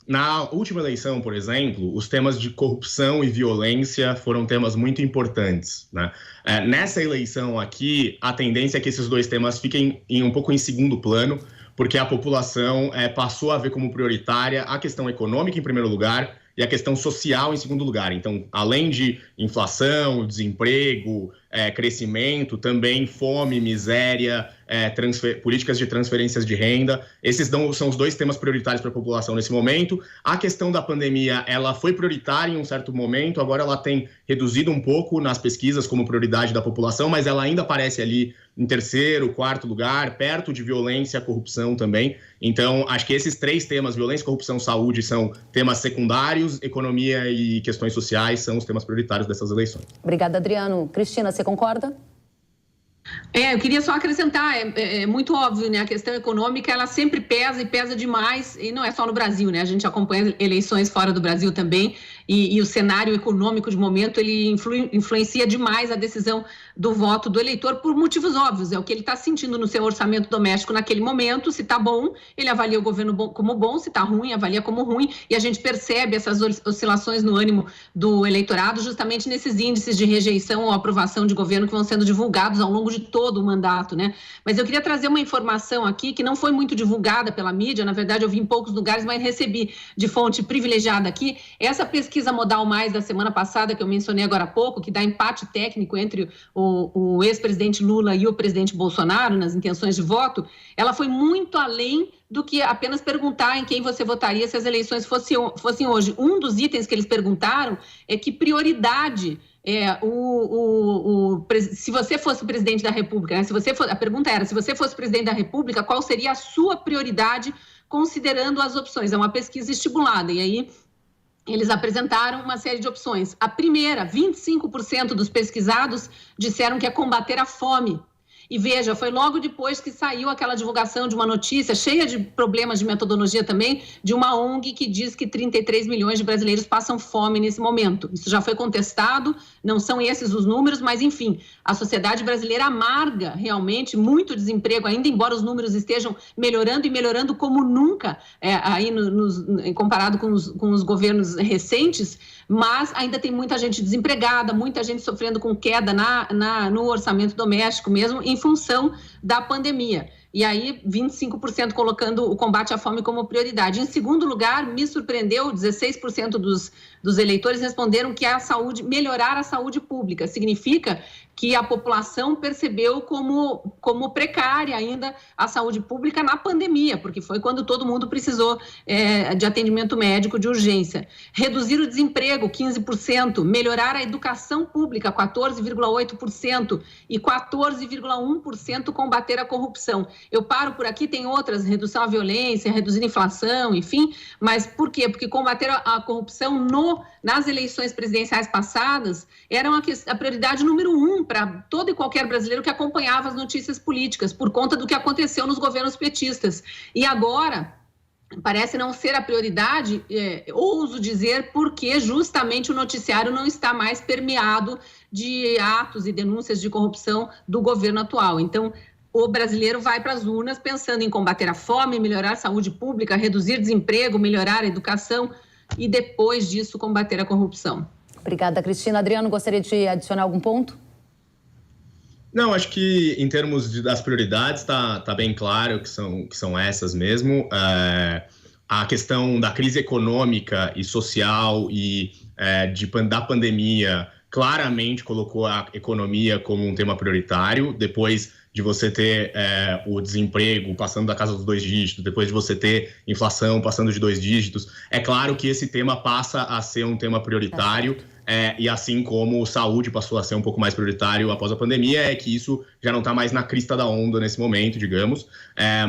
Na última eleição, por exemplo, os temas de corrupção e violência foram temas muito importantes, né? Nessa eleição aqui, a tendência é que esses dois temas fiquem um pouco em segundo plano, porque a população passou a ver como prioritária a questão econômica em primeiro lugar e a questão social em segundo lugar. Então, além de inflação, desemprego, crescimento, também fome, miséria, políticas de transferências de renda. Esses são os 2 temas prioritários para a população nesse momento. A questão da pandemia, ela foi prioritária em um certo momento, agora ela tem reduzido um pouco nas pesquisas como prioridade da população, mas ela ainda aparece ali em 3º, 4º lugar, perto de violência, corrupção também. Então, acho que esses 3 temas, violência, corrupção, saúde, são temas secundários, economia e questões sociais são os temas prioritários dessas eleições. Obrigada, Adriano. Cristina, você concorda? Eu queria só acrescentar, é muito óbvio, né? A questão econômica, ela sempre pesa e pesa demais, e não é só no Brasil, né? A gente acompanha eleições fora do Brasil também, e o cenário econômico de momento, ele influencia demais a decisão do voto do eleitor por motivos óbvios. É o que ele está sentindo no seu orçamento doméstico naquele momento. Se está bom, ele avalia o governo como bom, se está ruim, avalia como ruim, e a gente percebe essas oscilações no ânimo do eleitorado justamente nesses índices de rejeição ou aprovação de governo que vão sendo divulgados ao longo de todo o mandato, né? Mas eu queria trazer uma informação aqui que não foi muito divulgada pela mídia, na verdade eu vi em poucos lugares, mas recebi de fonte privilegiada aqui. Essa pesquisa Modal Mais da semana passada, que eu mencionei agora há pouco, que dá empate técnico entre o ex-presidente Lula e o presidente Bolsonaro nas intenções de voto, ela foi muito além do que apenas perguntar em quem você votaria se as eleições fossem hoje. Um dos itens que eles perguntaram é que prioridade se você fosse presidente da República, né? A pergunta era, se você fosse presidente da República, qual seria a sua prioridade considerando as opções? É uma pesquisa estimulada, e aí eles apresentaram uma série de opções. A primeira, 25% dos pesquisados disseram que é combater a fome. E veja, foi logo depois que saiu aquela divulgação de uma notícia cheia de problemas de metodologia também, de uma ONG que diz que 33 milhões de brasileiros passam fome nesse momento. Isso já foi contestado, não são esses os números, mas enfim, a sociedade brasileira amarga realmente muito desemprego, ainda embora os números estejam melhorando e melhorando como nunca, comparado com os governos recentes, mas ainda tem muita gente desempregada, muita gente sofrendo com queda no orçamento doméstico mesmo, em função da pandemia. E aí, 25% colocando o combate à fome como prioridade. Em segundo lugar, me surpreendeu, 16% dos eleitores responderam que melhorar a saúde pública. Significa que a população percebeu como precária ainda a saúde pública na pandemia, porque foi quando todo mundo precisou de atendimento médico de urgência. Reduzir o desemprego, 15%. Melhorar a educação pública, 14,8%. E 14,1% combater a corrupção. Eu paro por aqui, tem outras, redução à violência, reduzir a inflação, enfim, mas por quê? Porque combater a corrupção nas eleições presidenciais passadas era a prioridade número 1 para todo e qualquer brasileiro que acompanhava as notícias políticas, por conta do que aconteceu nos governos petistas. E agora parece não ser a prioridade, ouso dizer, porque justamente o noticiário não está mais permeado de atos e denúncias de corrupção do governo atual. Então, o brasileiro vai para as urnas pensando em combater a fome, melhorar a saúde pública, reduzir desemprego, melhorar a educação e, depois disso, combater a corrupção. Obrigada, Cristina. Adriano, gostaria de adicionar algum ponto? Não, acho que em termos das prioridades está bem claro que são essas mesmo. A questão da crise econômica e social e da pandemia claramente colocou a economia como um tema prioritário, depois de você ter o desemprego passando da casa dos 2 dígitos, depois de você ter inflação passando de 2 dígitos. É claro que esse tema passa a ser um tema prioritário, e assim como saúde passou a ser um pouco mais prioritário após a pandemia, é que isso já não está mais na crista da onda nesse momento, digamos,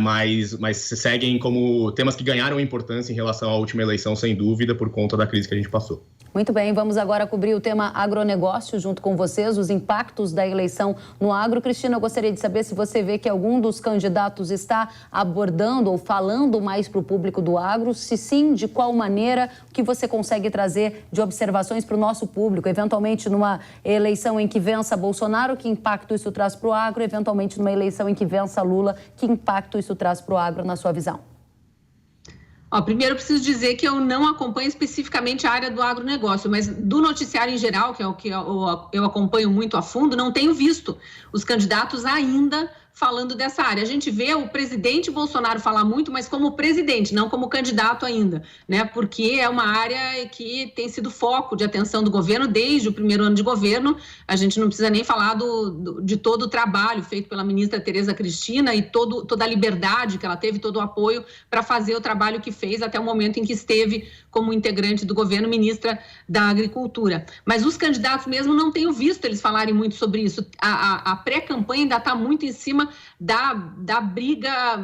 mas seguem como temas que ganharam importância em relação à última eleição, sem dúvida, por conta da crise que a gente passou. Muito bem, vamos agora cobrir o tema agronegócio junto com vocês, os impactos da eleição no agro. Cristina, eu gostaria de saber se você vê que algum dos candidatos está abordando ou falando mais para o público do agro, se sim, de qual maneira, o que você consegue trazer de observações para o nosso público, eventualmente numa eleição em que vença Bolsonaro, que impacto isso traz para o agro, eventualmente numa eleição em que vença Lula, que impacto isso traz para o agro na sua visão? Primeiro eu preciso dizer que eu não acompanho especificamente a área do agronegócio, mas do noticiário em geral, que é o que eu acompanho muito a fundo, não tenho visto os candidatos ainda falando dessa área. A gente vê o presidente Bolsonaro falar muito, mas como presidente, não como candidato ainda, né? Porque é uma área que tem sido foco de atenção do governo desde o primeiro ano de governo. A gente não precisa nem falar de todo o trabalho feito pela ministra Tereza Cristina e toda a liberdade que ela teve, todo o apoio para fazer o trabalho que fez até o momento em que esteve como integrante do governo, ministra da Agricultura. Mas os candidatos mesmo não tenho visto eles falarem muito sobre isso. A pré-campanha ainda está muito em cima da briga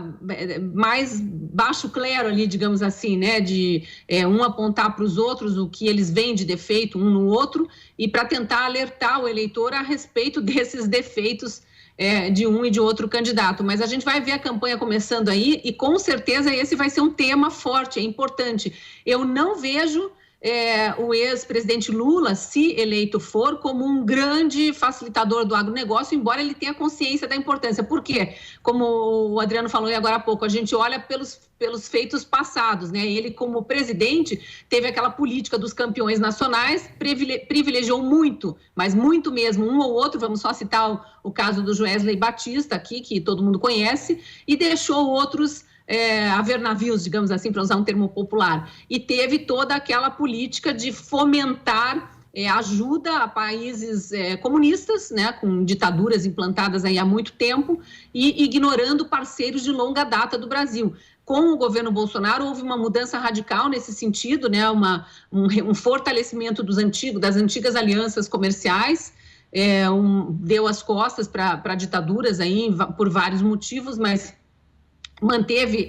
mais baixo clero ali, digamos assim, né? De um apontar para os outros o que eles veem de defeito um no outro e para tentar alertar o eleitor a respeito desses defeitos de um e de outro candidato. Mas a gente vai ver a campanha começando aí e com certeza esse vai ser um tema forte, é importante. Eu não vejo o ex-presidente Lula, se eleito for, como um grande facilitador do agronegócio, embora ele tenha consciência da importância. Por quê? Como o Adriano falou agora há pouco, a gente olha pelos feitos passados, né? Ele, como presidente, teve aquela política dos campeões nacionais, privilegiou muito, mas muito mesmo, um ou outro, vamos só citar o caso do Joesley Batista aqui, que todo mundo conhece, e deixou outros a ver navios, digamos assim, para usar um termo popular. E teve toda aquela política de fomentar ajuda a países comunistas, né, com ditaduras implantadas aí há muito tempo, e ignorando parceiros de longa data do Brasil. Com o governo Bolsonaro, houve uma mudança radical nesse sentido, né, um fortalecimento das antigas alianças comerciais, deu as costas para ditaduras aí, por vários motivos, mas manteve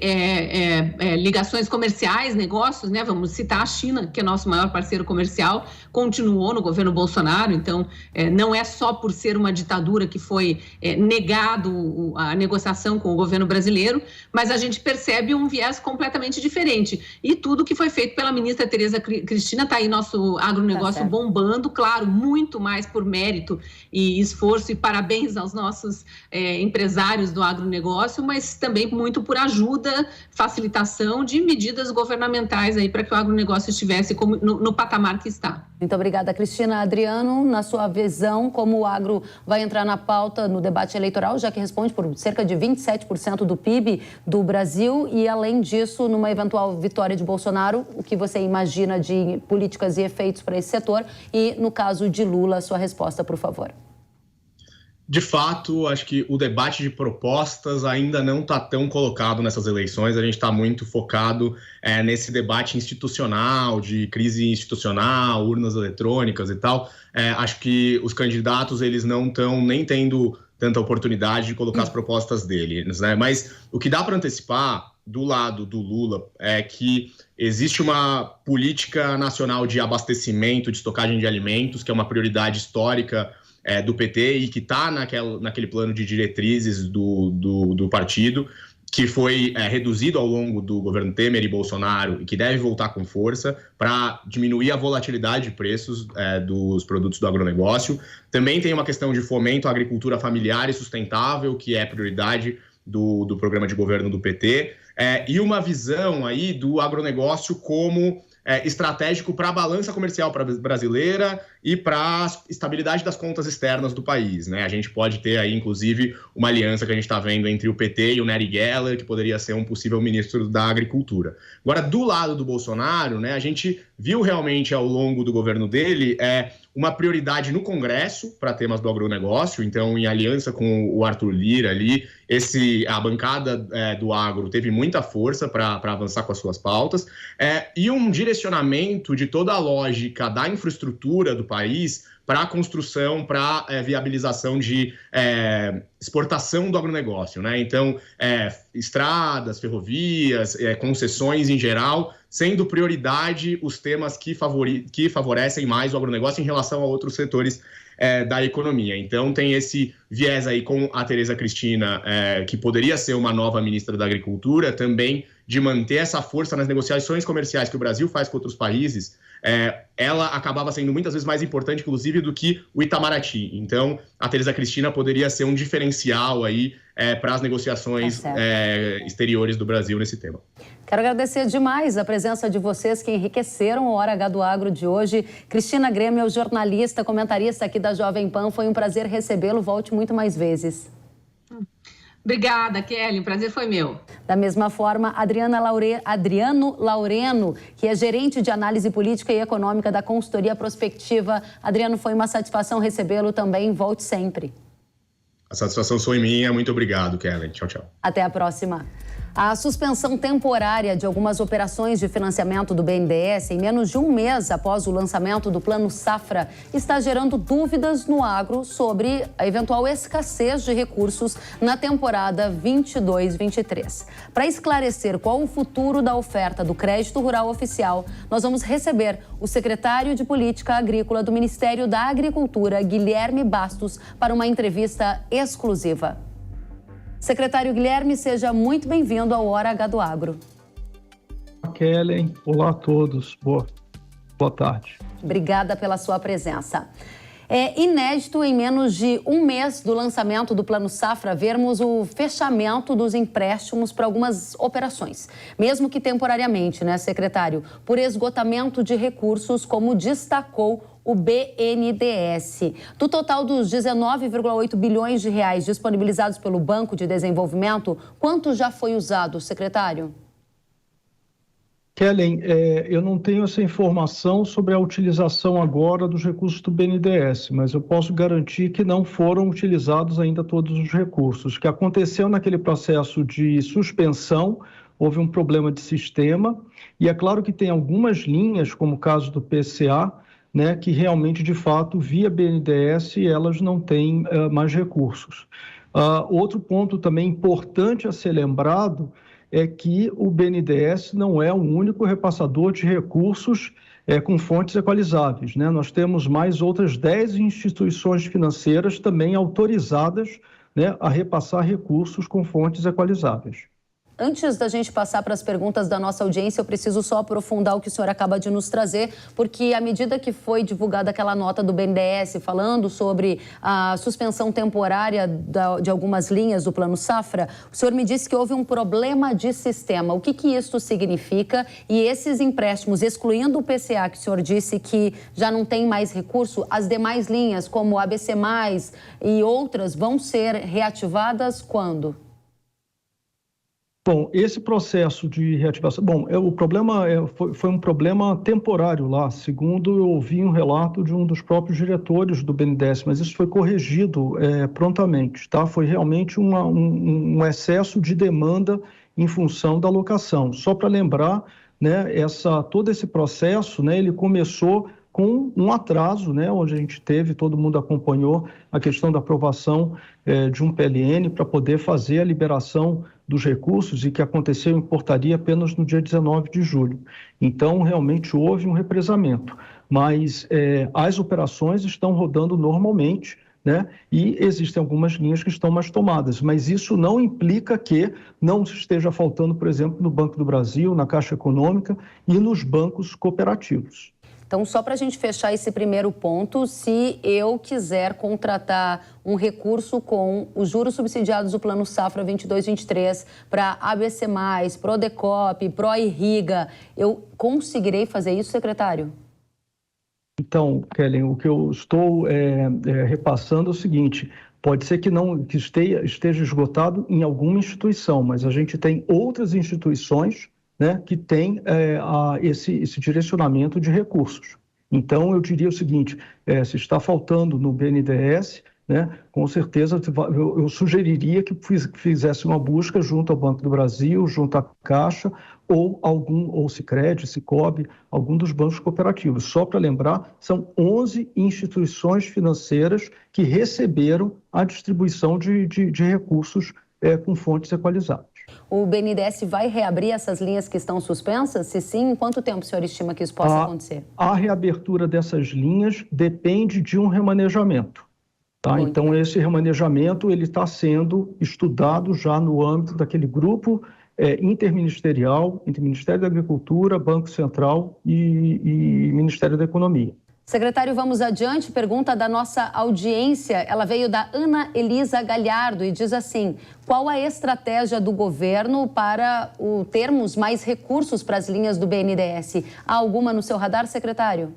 ligações comerciais, negócios, né? Vamos citar a China, que é nosso maior parceiro comercial, continuou no governo Bolsonaro, então não é só por ser uma ditadura que foi negado a negociação com o governo brasileiro, mas a gente percebe um viés completamente diferente. E tudo que foi feito pela ministra Tereza Cristina, está aí nosso agronegócio bombando, claro, muito mais por mérito e esforço, e parabéns aos nossos empresários do agronegócio, mas também muito por ajuda, facilitação de medidas governamentais aí para que o agronegócio estivesse no patamar que está. Muito obrigada, Cristina. Adriano, na sua visão, como o agro vai entrar na pauta no debate eleitoral, já que responde por cerca de 27% do PIB do Brasil e, além disso, numa eventual vitória de Bolsonaro, o que você imagina de políticas e efeitos para esse setor? E, no caso de Lula, sua resposta, por favor. De fato, acho que o debate de propostas ainda não está tão colocado nessas eleições. A gente está muito focado nesse debate institucional, de crise institucional, urnas eletrônicas e tal. Acho que os candidatos eles não estão nem tendo tanta oportunidade de colocar as propostas deles, né? Mas o que dá para antecipar do lado do Lula é que existe uma política nacional de abastecimento, de estocagem de alimentos, que é uma prioridade histórica do PT e que está naquele plano de diretrizes do partido, que foi reduzido ao longo do governo Temer e Bolsonaro e que deve voltar com força para diminuir a volatilidade de preços dos produtos do agronegócio. Também tem uma questão de fomento à agricultura familiar e sustentável, que é prioridade do programa de governo do PT, e uma visão aí do agronegócio como estratégico para a balança comercial brasileira e para a estabilidade das contas externas do país, né? A gente pode ter aí, inclusive, uma aliança que a gente está vendo entre o PT e o Nery Geller, que poderia ser um possível ministro da Agricultura. Agora, do lado do Bolsonaro, né, a gente viu realmente ao longo do governo dele uma prioridade no Congresso para temas do agronegócio, então, em aliança com o Arthur Lira ali, a bancada do agro teve muita força para avançar com as suas pautas, e um direcionamento de toda a lógica da infraestrutura do país para a construção, para a viabilização de exportação do agronegócio, né? Então, estradas, ferrovias, concessões em geral, sendo prioridade os temas que favorecem mais o agronegócio em relação a outros setores da economia. Então, tem esse viés aí com a Tereza Cristina, que poderia ser uma nova ministra da Agricultura, também de manter essa força nas negociações comerciais que o Brasil faz com outros países. Ela acabava sendo muitas vezes mais importante, inclusive, do que o Itamaraty. Então, a Tereza Cristina poderia ser um diferencial aí para as negociações exteriores do Brasil nesse tema. Quero agradecer demais a presença de vocês que enriqueceram o Hora H do Agro de hoje. Cristina Grêmio, jornalista, comentarista aqui da Jovem Pan. Foi um prazer recebê-lo. Volte muito mais vezes. Obrigada, Kelly. O prazer foi meu. Da mesma forma, Adriano Laureno, que é gerente de análise política e econômica da consultoria Prospectiva. Adriano, foi uma satisfação recebê-lo também. Volte sempre. A satisfação foi minha. Muito obrigado, Kelly. Tchau, tchau. Até a próxima. A suspensão temporária de algumas operações de financiamento do BNDES em menos de um mês após o lançamento do Plano Safra está gerando dúvidas no agro sobre a eventual escassez de recursos na temporada 22-23. Para esclarecer qual o futuro da oferta do crédito rural oficial, nós vamos receber o secretário de Política Agrícola do Ministério da Agricultura, Guilherme Bastos, para uma entrevista exclusiva. Secretário Guilherme, seja muito bem-vindo ao Hora H do Agro. Kelly, olá a todos, boa tarde. Obrigada pela sua presença. É inédito, em menos de um mês do lançamento do Plano Safra, vermos o fechamento dos empréstimos para algumas operações, mesmo que temporariamente, né, secretário? Por esgotamento de recursos, como destacou o BNDES. Do total dos 19,8 bilhões de reais disponibilizados pelo Banco de Desenvolvimento, quanto já foi usado, secretário? Kellen, eu não tenho essa informação sobre a utilização agora dos recursos do BNDES, mas eu posso garantir que não foram utilizados ainda todos os recursos. O que aconteceu naquele processo de suspensão, houve um problema de sistema, e é claro que tem algumas linhas, como o caso do PCA, né, que realmente, de fato, via BNDES, elas não têm mais recursos. Outro ponto também importante a ser lembrado é que o BNDES não é o único repassador de recursos com fontes equalizáveis, né? Nós temos mais outras 10 instituições financeiras também autorizadas, né, a repassar recursos com fontes equalizáveis. Antes da gente passar para as perguntas da nossa audiência, eu preciso só aprofundar o que o senhor acaba de nos trazer, porque à medida que foi divulgada aquela nota do BNDES falando sobre a suspensão temporária de algumas linhas do Plano Safra, o senhor me disse que houve um problema de sistema. O que isso significa? E esses empréstimos, excluindo o PCA, que o senhor disse que já não tem mais recurso, as demais linhas, como o ABC+, e outras, vão ser reativadas quando? Bom, esse processo de reativação... Bom, o problema foi um problema temporário lá, segundo eu ouvi um relato de um dos próprios diretores do BNDES, mas isso foi corrigido prontamente, tá? Foi realmente um excesso de demanda em função da alocação. Só para lembrar, né, todo esse processo, né, ele começou com um atraso, né, onde a gente teve, todo mundo acompanhou a questão da aprovação de um PLN para poder fazer a liberação dos recursos e que aconteceu em portaria apenas no dia 19 de julho. Então, realmente houve um represamento, mas as operações estão rodando normalmente, né? E existem algumas linhas que estão mais tomadas, mas isso não implica que não esteja faltando, por exemplo, no Banco do Brasil, na Caixa Econômica e nos bancos cooperativos. Então, só para a gente fechar esse primeiro ponto, se eu quiser contratar um recurso com os juros subsidiados do Plano Safra 22-23 para ABC+, Prodecop, Proirriga, eu conseguirei fazer isso, secretário? Então, Kellen, o que eu estou repassando é o seguinte: pode ser que esteja esgotado em alguma instituição, mas a gente tem outras instituições, né, que tem esse direcionamento de recursos. Então, eu diria o seguinte, se está faltando no BNDES, né, com certeza eu sugeriria que fizesse uma busca junto ao Banco do Brasil, junto à Caixa, ou Sicredi, Sicob, algum dos bancos cooperativos. Só para lembrar, são 11 instituições financeiras que receberam a distribuição de recursos com fontes equalizadas. O BNDES vai reabrir essas linhas que estão suspensas? Se sim, em quanto tempo o senhor estima que isso possa acontecer? A reabertura dessas linhas depende de um remanejamento. Tá? Então, esse remanejamento está sendo estudado já no âmbito daquele grupo interministerial, entre Ministério da Agricultura, Banco Central e Ministério da Economia. Secretário, vamos adiante. Pergunta da nossa audiência. Ela veio da Ana Elisa Galhardo e diz assim: qual a estratégia do governo para termos mais recursos para as linhas do BNDES? Há alguma no seu radar, secretário?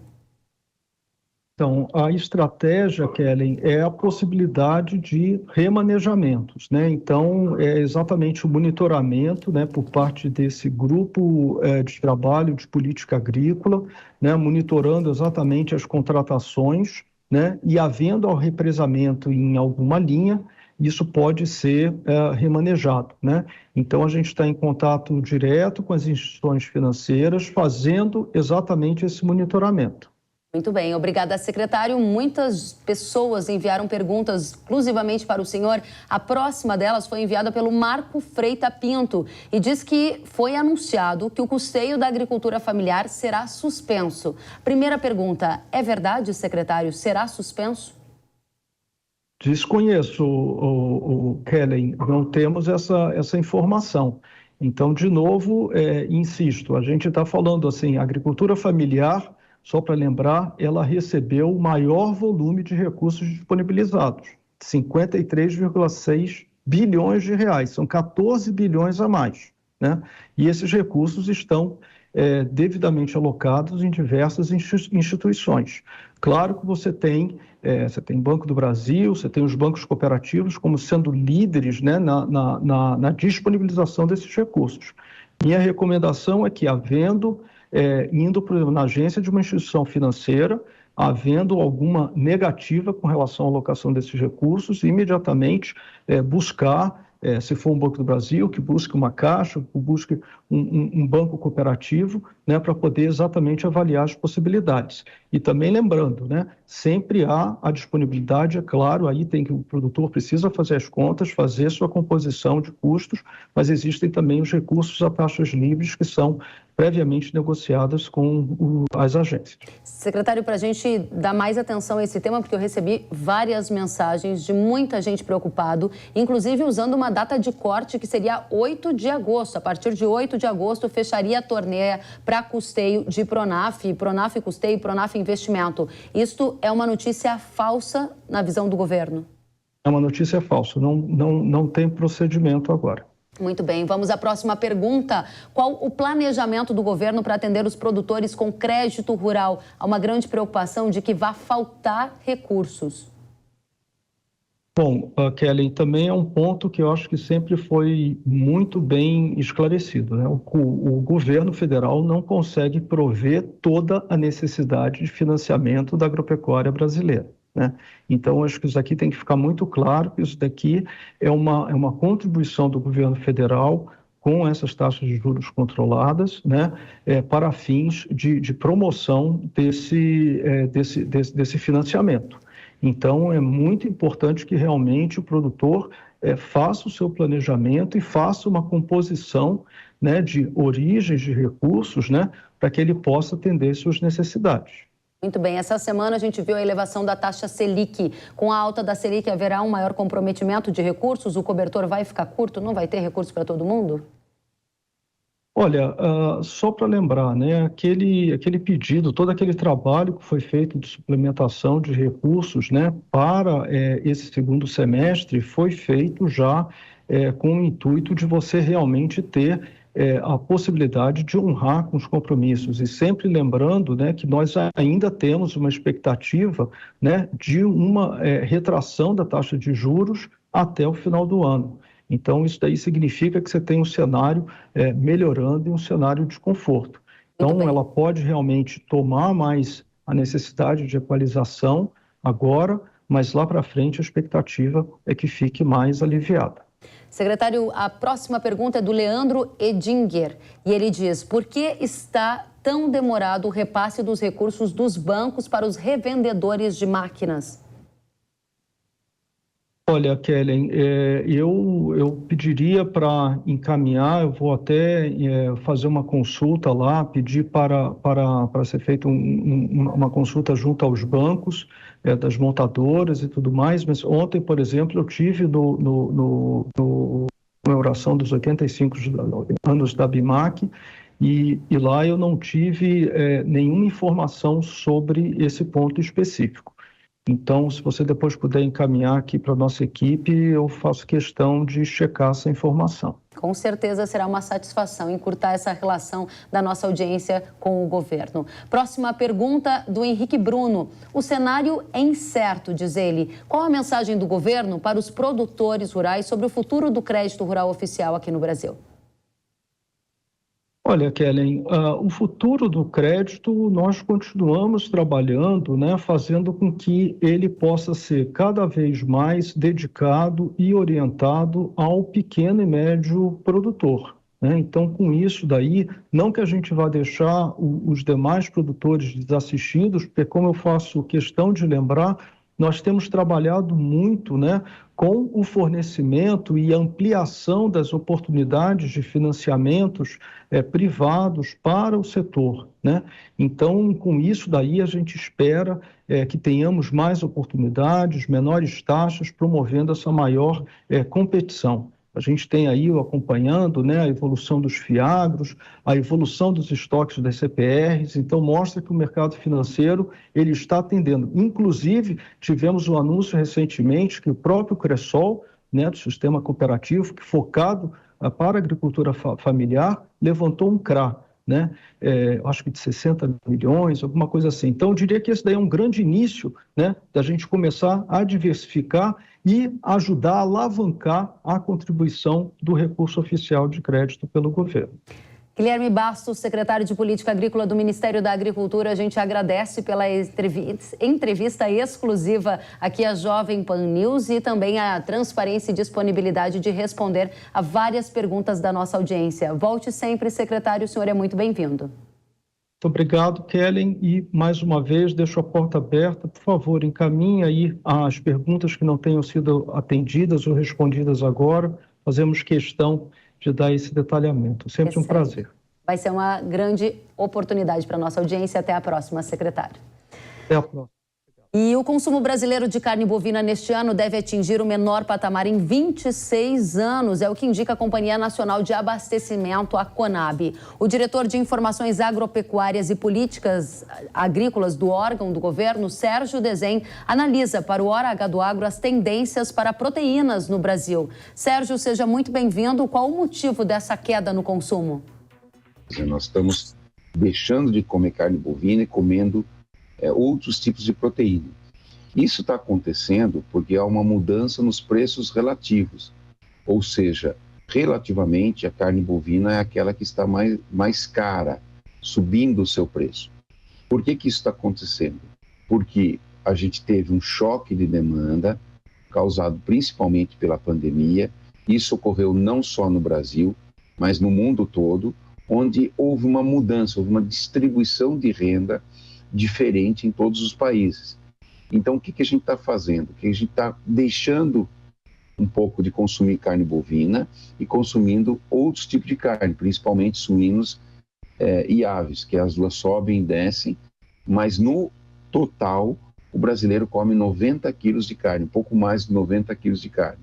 Então, a estratégia, Kellen, é a possibilidade de remanejamentos, né? Então, é exatamente o monitoramento, né, por parte desse grupo de trabalho de política agrícola, né, monitorando exatamente as contratações, né, e havendo ao represamento em alguma linha, isso pode ser remanejado, né? Então, a gente está em contato direto com as instituições financeiras, fazendo exatamente esse monitoramento. Muito bem, obrigada, secretário. Muitas pessoas enviaram perguntas exclusivamente para o senhor. A próxima delas foi enviada pelo Marco Freita Pinto e diz que foi anunciado que o custeio da agricultura familiar será suspenso. Primeira pergunta, é verdade, secretário, será suspenso? Desconheço, o Kellen, não temos essa informação. Então, de novo, insisto, a gente está falando assim, a agricultura familiar, só para lembrar, ela recebeu o maior volume de recursos disponibilizados, 53,6 bilhões de reais, são 14 bilhões a mais, né? E esses recursos estão devidamente alocados em diversas instituições. Claro que você tem Banco do Brasil, você tem os bancos cooperativos como sendo líderes, né, na disponibilização desses recursos. Minha recomendação é que, indo, por exemplo, na agência de uma instituição financeira, havendo alguma negativa com relação à alocação desses recursos, imediatamente buscar, se for um Banco do Brasil, que busque uma caixa, que busque um banco cooperativo, né, para poder exatamente avaliar as possibilidades. E também lembrando, né, sempre há a disponibilidade, é claro, aí o produtor precisa fazer as contas, fazer sua composição de custos, mas existem também os recursos a taxas livres que são previamente negociadas com as agências. Secretário, para a gente dar mais atenção a esse tema, porque eu recebi várias mensagens de muita gente preocupado, inclusive usando uma data de corte que seria 8 de agosto. A partir de 8 de agosto, fecharia a torneia para custeio de Pronaf Custeio, Pronaf Investimento. Isto é uma notícia falsa na visão do governo? É uma notícia falsa, não tem procedimento agora. Muito bem, vamos à próxima pergunta. Qual o planejamento do governo para atender os produtores com crédito rural? Há uma grande preocupação de que vá faltar recursos. Bom, Kellen, também é um ponto que eu acho que sempre foi muito bem esclarecido, né? O governo federal não consegue prover toda a necessidade de financiamento da agropecuária brasileira, né? Então, acho que isso aqui tem que ficar muito claro, que isso daqui é uma contribuição do governo federal com essas taxas de juros controladas, né, para fins de promoção desse financiamento. Então, é muito importante que realmente o produtor faça o seu planejamento e faça uma composição, né, de origens de recursos, né, para que ele possa atender suas necessidades. Muito bem, essa semana a gente viu a elevação da taxa Selic. Com a alta da Selic haverá um maior comprometimento de recursos? O cobertor vai ficar curto? Não vai ter recurso para todo mundo? Olha, só para lembrar, né, aquele pedido, todo aquele trabalho que foi feito de suplementação de recursos, né, para esse segundo semestre foi feito já com o intuito de você realmente ter a possibilidade de honrar com os compromissos. E sempre lembrando, né, que nós ainda temos uma expectativa, né, de uma retração da taxa de juros até o final do ano. Então, isso daí significa que você tem um cenário melhorando e um cenário de conforto. Então, ela pode realmente tomar mais a necessidade de equalização agora, mas lá para frente a expectativa é que fique mais aliviada. Secretário, a próxima pergunta é do Leandro Edinger. E ele diz, por que está tão demorado o repasse dos recursos dos bancos para os revendedores de máquinas? Olha, Kellen, eu pediria para encaminhar, eu vou até fazer uma consulta lá, pedir para ser feita uma consulta junto aos bancos, das montadoras e tudo mais, mas ontem, por exemplo, eu tive no comemoração dos 85 anos da BIMAC e lá eu não tive nenhuma informação sobre esse ponto específico. Então, se você depois puder encaminhar aqui para a nossa equipe, eu faço questão de checar essa informação. Com certeza será uma satisfação encurtar essa relação da nossa audiência com o governo. Próxima pergunta do Henrique Bruno. O cenário é incerto, diz ele. Qual a mensagem do governo para os produtores rurais sobre o futuro do crédito rural oficial aqui no Brasil? Olha, Kellen, o futuro do crédito, nós continuamos trabalhando, né, fazendo com que ele possa ser cada vez mais dedicado e orientado ao pequeno e médio produtor, né? Então, com isso daí, não que a gente vá deixar os demais produtores desassistidos, porque como eu faço questão de lembrar, nós temos trabalhado muito, né, com o fornecimento e ampliação das oportunidades de financiamentos privados para o setor, né? Então, com isso daí, a gente espera que tenhamos mais oportunidades, menores taxas, promovendo essa maior competição. A gente tem aí acompanhando, né, a evolução dos fiagros, a evolução dos estoques das CPRs, então mostra que o mercado financeiro ele está atendendo. Inclusive, tivemos um anúncio recentemente que o próprio Cressol, né, do sistema cooperativo, que focado para a agricultura familiar, levantou um CRA, né, acho que de 60 milhões, alguma coisa assim. Então, eu diria que esse daí é um grande início, né, da gente começar a diversificar e ajudar a alavancar a contribuição do recurso oficial de crédito pelo governo. Guilherme Bastos, secretário de Política Agrícola do Ministério da Agricultura, a gente agradece pela entrevista exclusiva aqui à Jovem Pan News e também a transparência e disponibilidade de responder a várias perguntas da nossa audiência. Volte sempre, secretário, o senhor é muito bem-vindo. Muito obrigado, Kellen, e mais uma vez deixo a porta aberta. Por favor, encaminhe aí as perguntas que não tenham sido atendidas ou respondidas agora. Fazemos questão de dar esse detalhamento. Sempre um prazer. Vai ser uma grande oportunidade para a nossa audiência. Até a próxima, secretário. Até a próxima. E o consumo brasileiro de carne bovina neste ano deve atingir o menor patamar em 26 anos, é o que indica a Companhia Nacional de Abastecimento, a CONAB. O diretor de Informações Agropecuárias e Políticas Agrícolas do órgão do governo, Sérgio Desen, analisa para o Hora H do Agro as tendências para proteínas no Brasil. Sérgio, seja muito bem-vindo. Qual o motivo dessa queda no consumo? Nós estamos deixando de comer carne bovina e comendo outros tipos de proteína. Isso está acontecendo porque há uma mudança nos preços relativos, ou seja, relativamente a carne bovina é aquela que está mais cara, subindo o seu preço. Por que isso está acontecendo? Porque a gente teve um choque de demanda causado principalmente pela pandemia. Isso ocorreu não só no Brasil, mas no mundo todo, onde houve uma mudança, houve uma distribuição de renda diferente em todos os países. Então, o que a gente está fazendo? Que a gente está deixando um pouco de consumir carne bovina e consumindo outros tipos de carne, principalmente suínos e aves, que as duas sobem e descem, mas no total, o brasileiro come 90 quilos de carne, um pouco mais de 90 quilos de carne,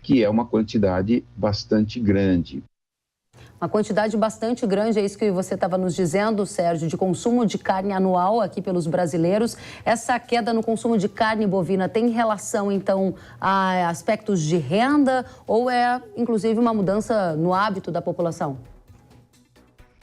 que é uma quantidade bastante grande. Uma quantidade bastante grande, é isso que você estava nos dizendo, Sérgio, de consumo de carne anual aqui pelos brasileiros. Essa queda no consumo de carne bovina tem relação, então, a aspectos de renda ou é, inclusive, uma mudança no hábito da população?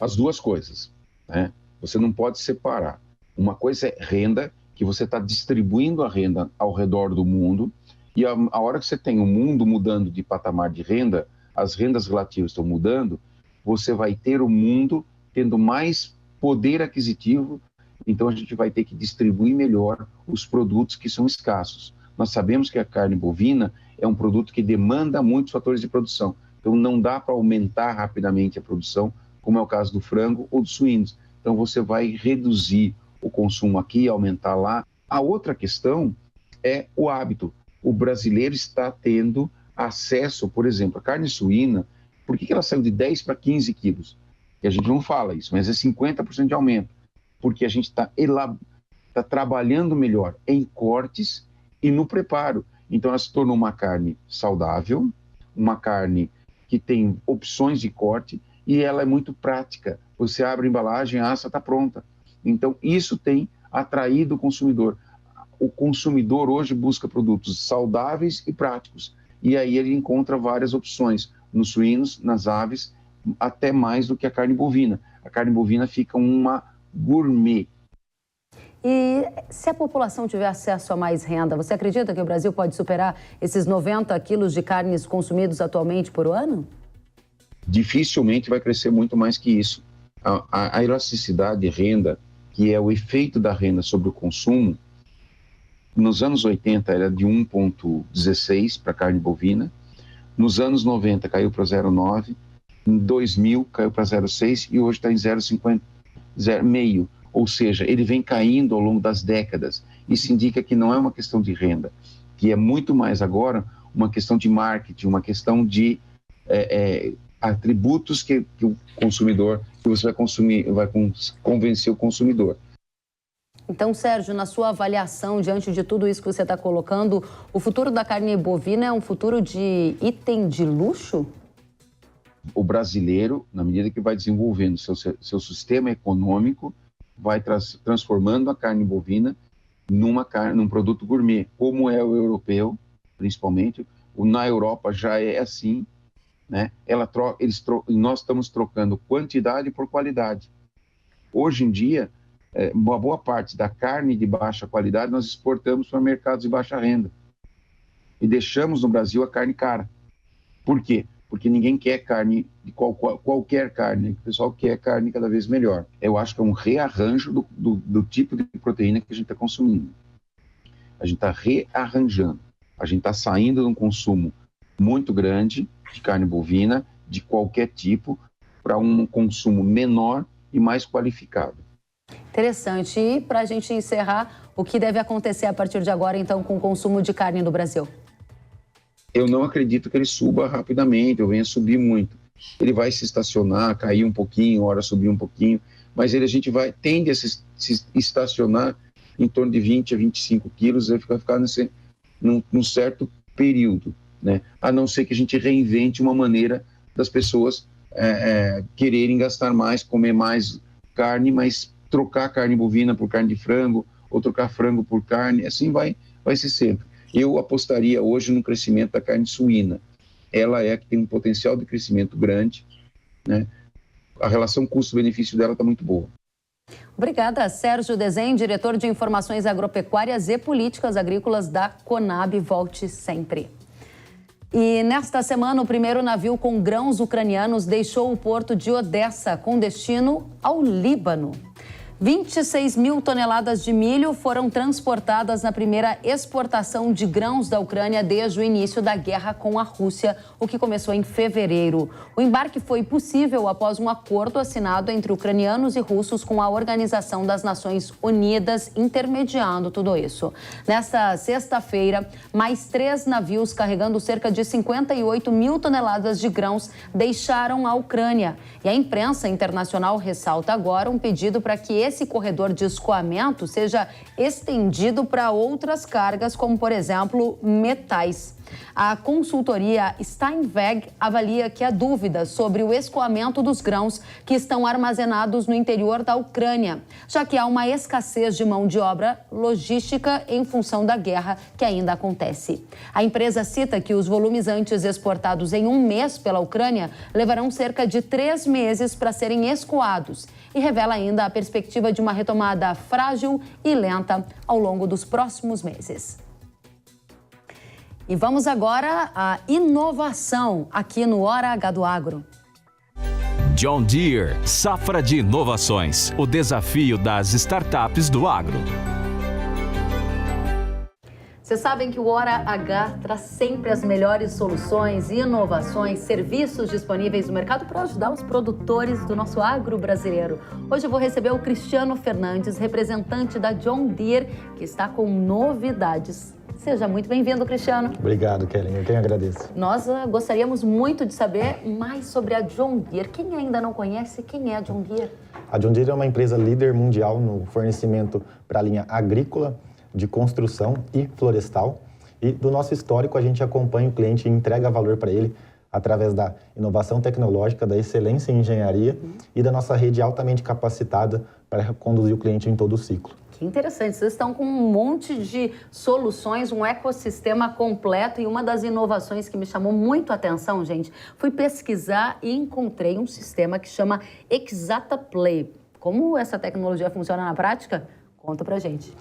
As duas coisas, né? Você não pode separar. Uma coisa é renda, que você está distribuindo a renda ao redor do mundo, e a hora que você tem o mundo mudando de patamar de renda, as rendas relativas estão mudando, você vai ter o mundo tendo mais poder aquisitivo, então a gente vai ter que distribuir melhor os produtos que são escassos. Nós sabemos que a carne bovina é um produto que demanda muitos fatores de produção, então não dá para aumentar rapidamente a produção, como é o caso do frango ou dos suínos. Então você vai reduzir o consumo aqui e aumentar lá. A outra questão é o hábito. O brasileiro está tendo acesso, por exemplo, a carne suína. Por que ela saiu de 10 para 15 quilos? E a gente não fala isso, mas é 50% de aumento. Porque a gente está trabalhando melhor em cortes e no preparo. Então ela se tornou uma carne saudável, uma carne que tem opções de corte e ela é muito prática. Você abre a embalagem, a assa está pronta. Então isso tem atraído o consumidor. O consumidor hoje busca produtos saudáveis e práticos. E aí ele encontra várias opções. nos suínos, nas aves, até mais do que a carne bovina. A carne bovina fica uma gourmet. E se a população tiver acesso a mais renda, você acredita que o Brasil pode superar esses 90 quilos de carnes consumidos atualmente por ano? Dificilmente vai crescer muito mais que isso. A elasticidade de renda, que é o efeito da renda sobre o consumo, nos anos 80 era de 1,16 para carne bovina, nos anos 90 caiu para 0,9, em 2000 caiu para 0,6 e hoje está em 0,5. Ou seja, ele vem caindo ao longo das décadas. Isso indica que não é uma questão de renda, que é muito mais agora uma questão de marketing, uma questão de atributos que o consumidor, que você vai consumir, vai convencer o consumidor. Então, Sérgio, na sua avaliação, diante de tudo isso que você está colocando, o futuro da carne bovina é um futuro de item de luxo? O brasileiro, na medida que vai desenvolvendo seu sistema econômico, vai transformando a carne bovina num produto gourmet, como é o europeu, principalmente. Na Europa já é assim, né? Nós estamos trocando quantidade por qualidade. Hoje em dia, uma boa parte da carne de baixa qualidade nós exportamos para mercados de baixa renda. E deixamos no Brasil a carne cara. Por quê? Porque ninguém quer carne, de qualquer carne, o pessoal quer carne cada vez melhor. Eu acho que é um rearranjo do tipo de proteína que a gente está consumindo. A gente está rearranjando. A gente está saindo de um consumo muito grande de carne bovina, de qualquer tipo, para um consumo menor e mais qualificado. Interessante. E para a gente encerrar, o que deve acontecer a partir de agora, então, com o consumo de carne no Brasil? Eu não acredito que ele suba rapidamente, ou venha subir muito. Ele vai se estacionar, cair um pouquinho, hora subir um pouquinho, mas a gente tende a se estacionar em torno de 20 a 25 quilos, vai ficar num certo período, né? A não ser que a gente reinvente uma maneira das pessoas quererem gastar mais, comer mais carne, mas trocar carne bovina por carne de frango, ou trocar frango por carne, assim vai ser sempre. Eu apostaria hoje no crescimento da carne suína. Ela é a que tem um potencial de crescimento grande, né? A relação custo-benefício dela está muito boa. Obrigada, Sérgio Dezen, diretor de Informações Agropecuárias e Políticas Agrícolas da Conab. Volte sempre. E nesta semana, o primeiro navio com grãos ucranianos deixou o porto de Odessa, com destino ao Líbano. 26 mil toneladas de milho foram transportadas na primeira exportação de grãos da Ucrânia desde o início da guerra com a Rússia, o que começou em fevereiro. O embarque foi possível após um acordo assinado entre ucranianos e russos com a Organização das Nações Unidas, intermediando tudo isso. Nesta sexta-feira, mais 3 navios carregando cerca de 58 mil toneladas de grãos deixaram a Ucrânia. E a imprensa internacional ressalta agora um pedido para que esse corredor de escoamento seja estendido para outras cargas, como, por exemplo, metais. A consultoria Steinweg avalia que há dúvidas sobre o escoamento dos grãos que estão armazenados no interior da Ucrânia, já que há uma escassez de mão de obra logística em função da guerra que ainda acontece. A empresa cita que os volumes antes exportados em um mês pela Ucrânia levarão cerca de 3 meses para serem escoados e revela ainda a perspectiva de uma retomada frágil e lenta ao longo dos próximos meses. E vamos agora à inovação aqui no Hora H do Agro. John Deere, safra de inovações, o desafio das startups do agro. Vocês sabem que o Hora H traz sempre as melhores soluções, inovações, serviços disponíveis no mercado para ajudar os produtores do nosso agro brasileiro. Hoje eu vou receber o Cristiano Fernandes, representante da John Deere, que está com novidades. Seja muito bem-vindo, Cristiano. Obrigado, Kellen. Eu quem agradeço. Nós gostaríamos muito de saber mais sobre a John Deere. Quem ainda não conhece, quem é a John Deere? A John Deere é uma empresa líder mundial no fornecimento para a linha agrícola, de construção e florestal. E do nosso histórico, a gente acompanha o cliente e entrega valor para ele através da inovação tecnológica, da excelência em engenharia e da nossa rede altamente capacitada para conduzir o cliente em todo o ciclo. Que interessante, vocês estão com um monte de soluções, um ecossistema completo, e uma das inovações que me chamou muito a atenção, gente, fui pesquisar e encontrei um sistema que chama ExactaPlay. Como essa tecnologia funciona na prática? Conta pra gente.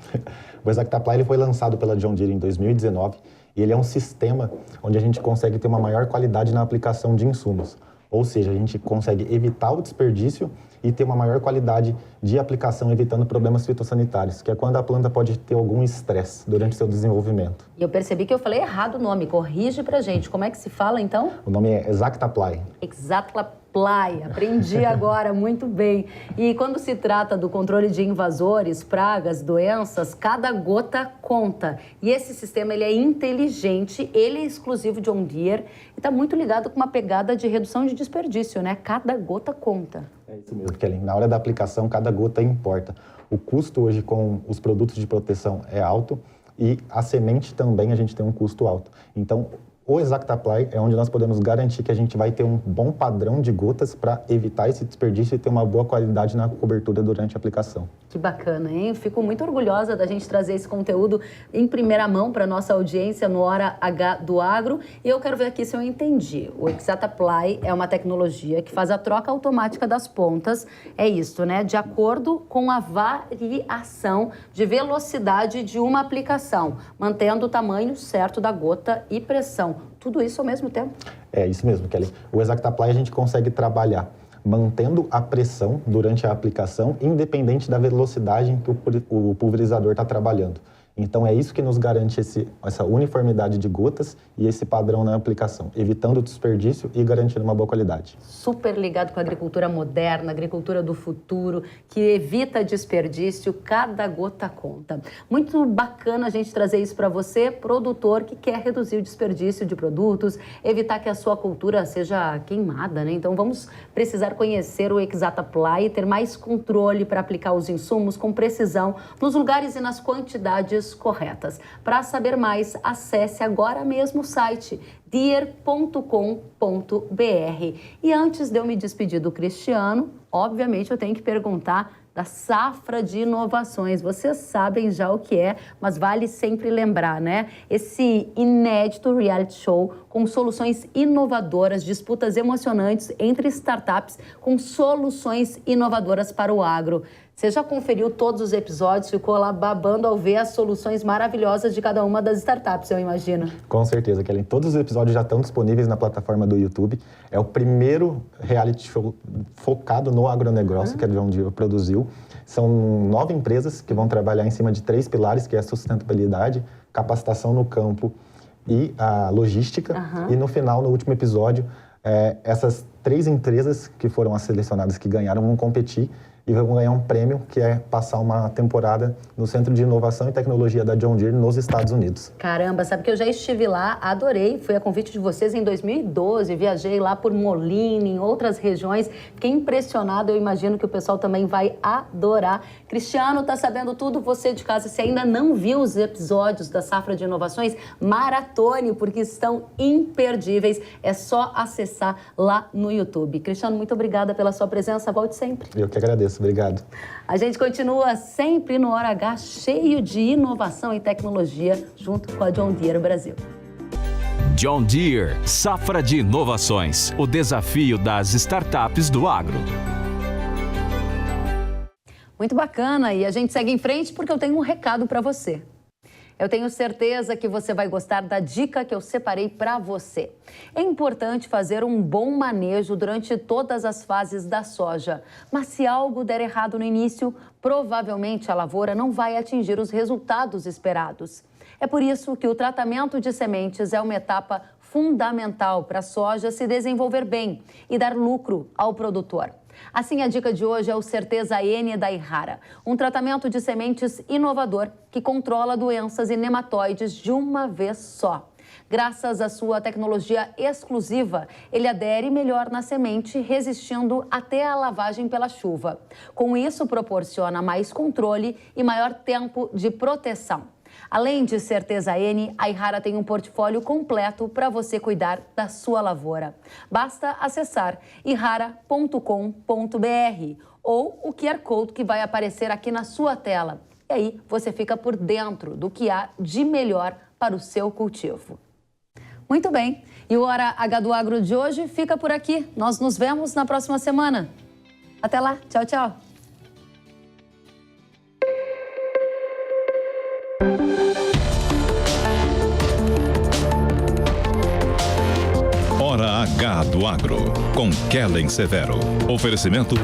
O ExactaPlay ele foi lançado pela John Deere em 2019 e ele é um sistema onde a gente consegue ter uma maior qualidade na aplicação de insumos. Ou seja, a gente consegue evitar o desperdício e ter uma maior qualidade de aplicação, evitando problemas fitossanitários, que é quando a planta pode ter algum estresse durante seu desenvolvimento. E eu percebi que eu falei errado o nome, corrige pra gente. Como é que se fala, então? O nome é ExactaPlay. ExactaPlay, aprendi agora, muito bem. E quando se trata do controle de invasores, pragas, doenças, cada gota conta. E esse sistema ele é inteligente, ele é exclusivo de John Deere e está muito ligado com uma pegada de redução de desperdício, né? Cada gota conta. É isso mesmo, Kelly. Na hora da aplicação, cada gota importa. O custo hoje com os produtos de proteção é alto e a semente também a gente tem um custo alto. Então, o ExactaPlay é onde nós podemos garantir que a gente vai ter um bom padrão de gotas para evitar esse desperdício e ter uma boa qualidade na cobertura durante a aplicação. Que bacana, hein? Fico muito orgulhosa da gente trazer esse conteúdo em primeira mão para nossa audiência no Hora H do Agro. E eu quero ver aqui se eu entendi. O ExactaPlay é uma tecnologia que faz a troca automática das pontas, é isso, né? De acordo com a variação de velocidade de uma aplicação, mantendo o tamanho certo da gota e pressão. Tudo isso ao mesmo tempo? É isso mesmo, Kelly. O ExactaPlay a gente consegue trabalhar mantendo a pressão durante a aplicação, independente da velocidade que o pulverizador está trabalhando. Então, é isso que nos garante essa uniformidade de gotas e esse padrão na aplicação, evitando o desperdício e garantindo uma boa qualidade. Super ligado com a agricultura moderna, agricultura do futuro, que evita desperdício, cada gota conta. Muito bacana a gente trazer isso para você, produtor que quer reduzir o desperdício de produtos, evitar que a sua cultura seja queimada, né? Então, vamos precisar conhecer o ExactaPlay e ter mais controle para aplicar os insumos com precisão nos lugares e nas quantidades corretas. Para saber mais, acesse agora mesmo o site deere.com.br. E antes de eu me despedir do Cristiano, obviamente eu tenho que perguntar da safra de inovações. Vocês sabem já o que é, mas vale sempre lembrar, né? Esse inédito reality show com soluções inovadoras, disputas emocionantes entre startups com soluções inovadoras para o agro. Você já conferiu todos os episódios, ficou lá babando ao ver as soluções maravilhosas de cada uma das startups, eu imagino. Com certeza, Kelly. Todos os episódios já estão disponíveis na plataforma do YouTube. É o primeiro reality show focado no agronegócio que a John Deere produziu. São 9 empresas que vão trabalhar em cima de 3 pilares, que é a sustentabilidade, capacitação no campo e a logística. E no final, no último episódio, essas 3 empresas que foram as selecionadas que ganharam vão competir e vão ganhar um prêmio, que é passar uma temporada no Centro de Inovação e Tecnologia da John Deere nos Estados Unidos. Caramba, sabe que eu já estive lá, adorei, fui a convite de vocês em 2012, viajei lá por Molina, em outras regiões, fiquei impressionada, eu imagino que o pessoal também vai adorar. Cristiano, tá sabendo tudo? Você de casa, se ainda não viu os episódios da Safra de Inovações, maratone, porque estão imperdíveis, é só acessar lá no YouTube. Cristiano, muito obrigada pela sua presença, volte sempre. Eu que agradeço. Obrigado. A gente continua sempre no Hora H, cheio de inovação e tecnologia, junto com a John Deere Brasil. John Deere, safra de inovações, o desafio das startups do agro. Muito bacana, e a gente segue em frente porque eu tenho um recado para você. Eu tenho certeza que você vai gostar da dica que eu separei para você. É importante fazer um bom manejo durante todas as fases da soja. Mas se algo der errado no início, provavelmente a lavoura não vai atingir os resultados esperados. É por isso que o tratamento de sementes é uma etapa fundamental para a soja se desenvolver bem e dar lucro ao produtor. Assim, a dica de hoje é o Certeza N da Yara, um tratamento de sementes inovador que controla doenças e nematóides de uma vez só. Graças à sua tecnologia exclusiva, ele adere melhor na semente, resistindo até a lavagem pela chuva. Com isso, proporciona mais controle e maior tempo de proteção. Além de Certeza N, a Yara tem um portfólio completo para você cuidar da sua lavoura. Basta acessar yara.com.br ou o QR Code que vai aparecer aqui na sua tela. E aí você fica por dentro do que há de melhor para o seu cultivo. Muito bem, e o Hora H do Agro de hoje fica por aqui. Nós nos vemos na próxima semana. Até lá, tchau, tchau. Hora H do Agro, com Kellen Severo. Oferecimento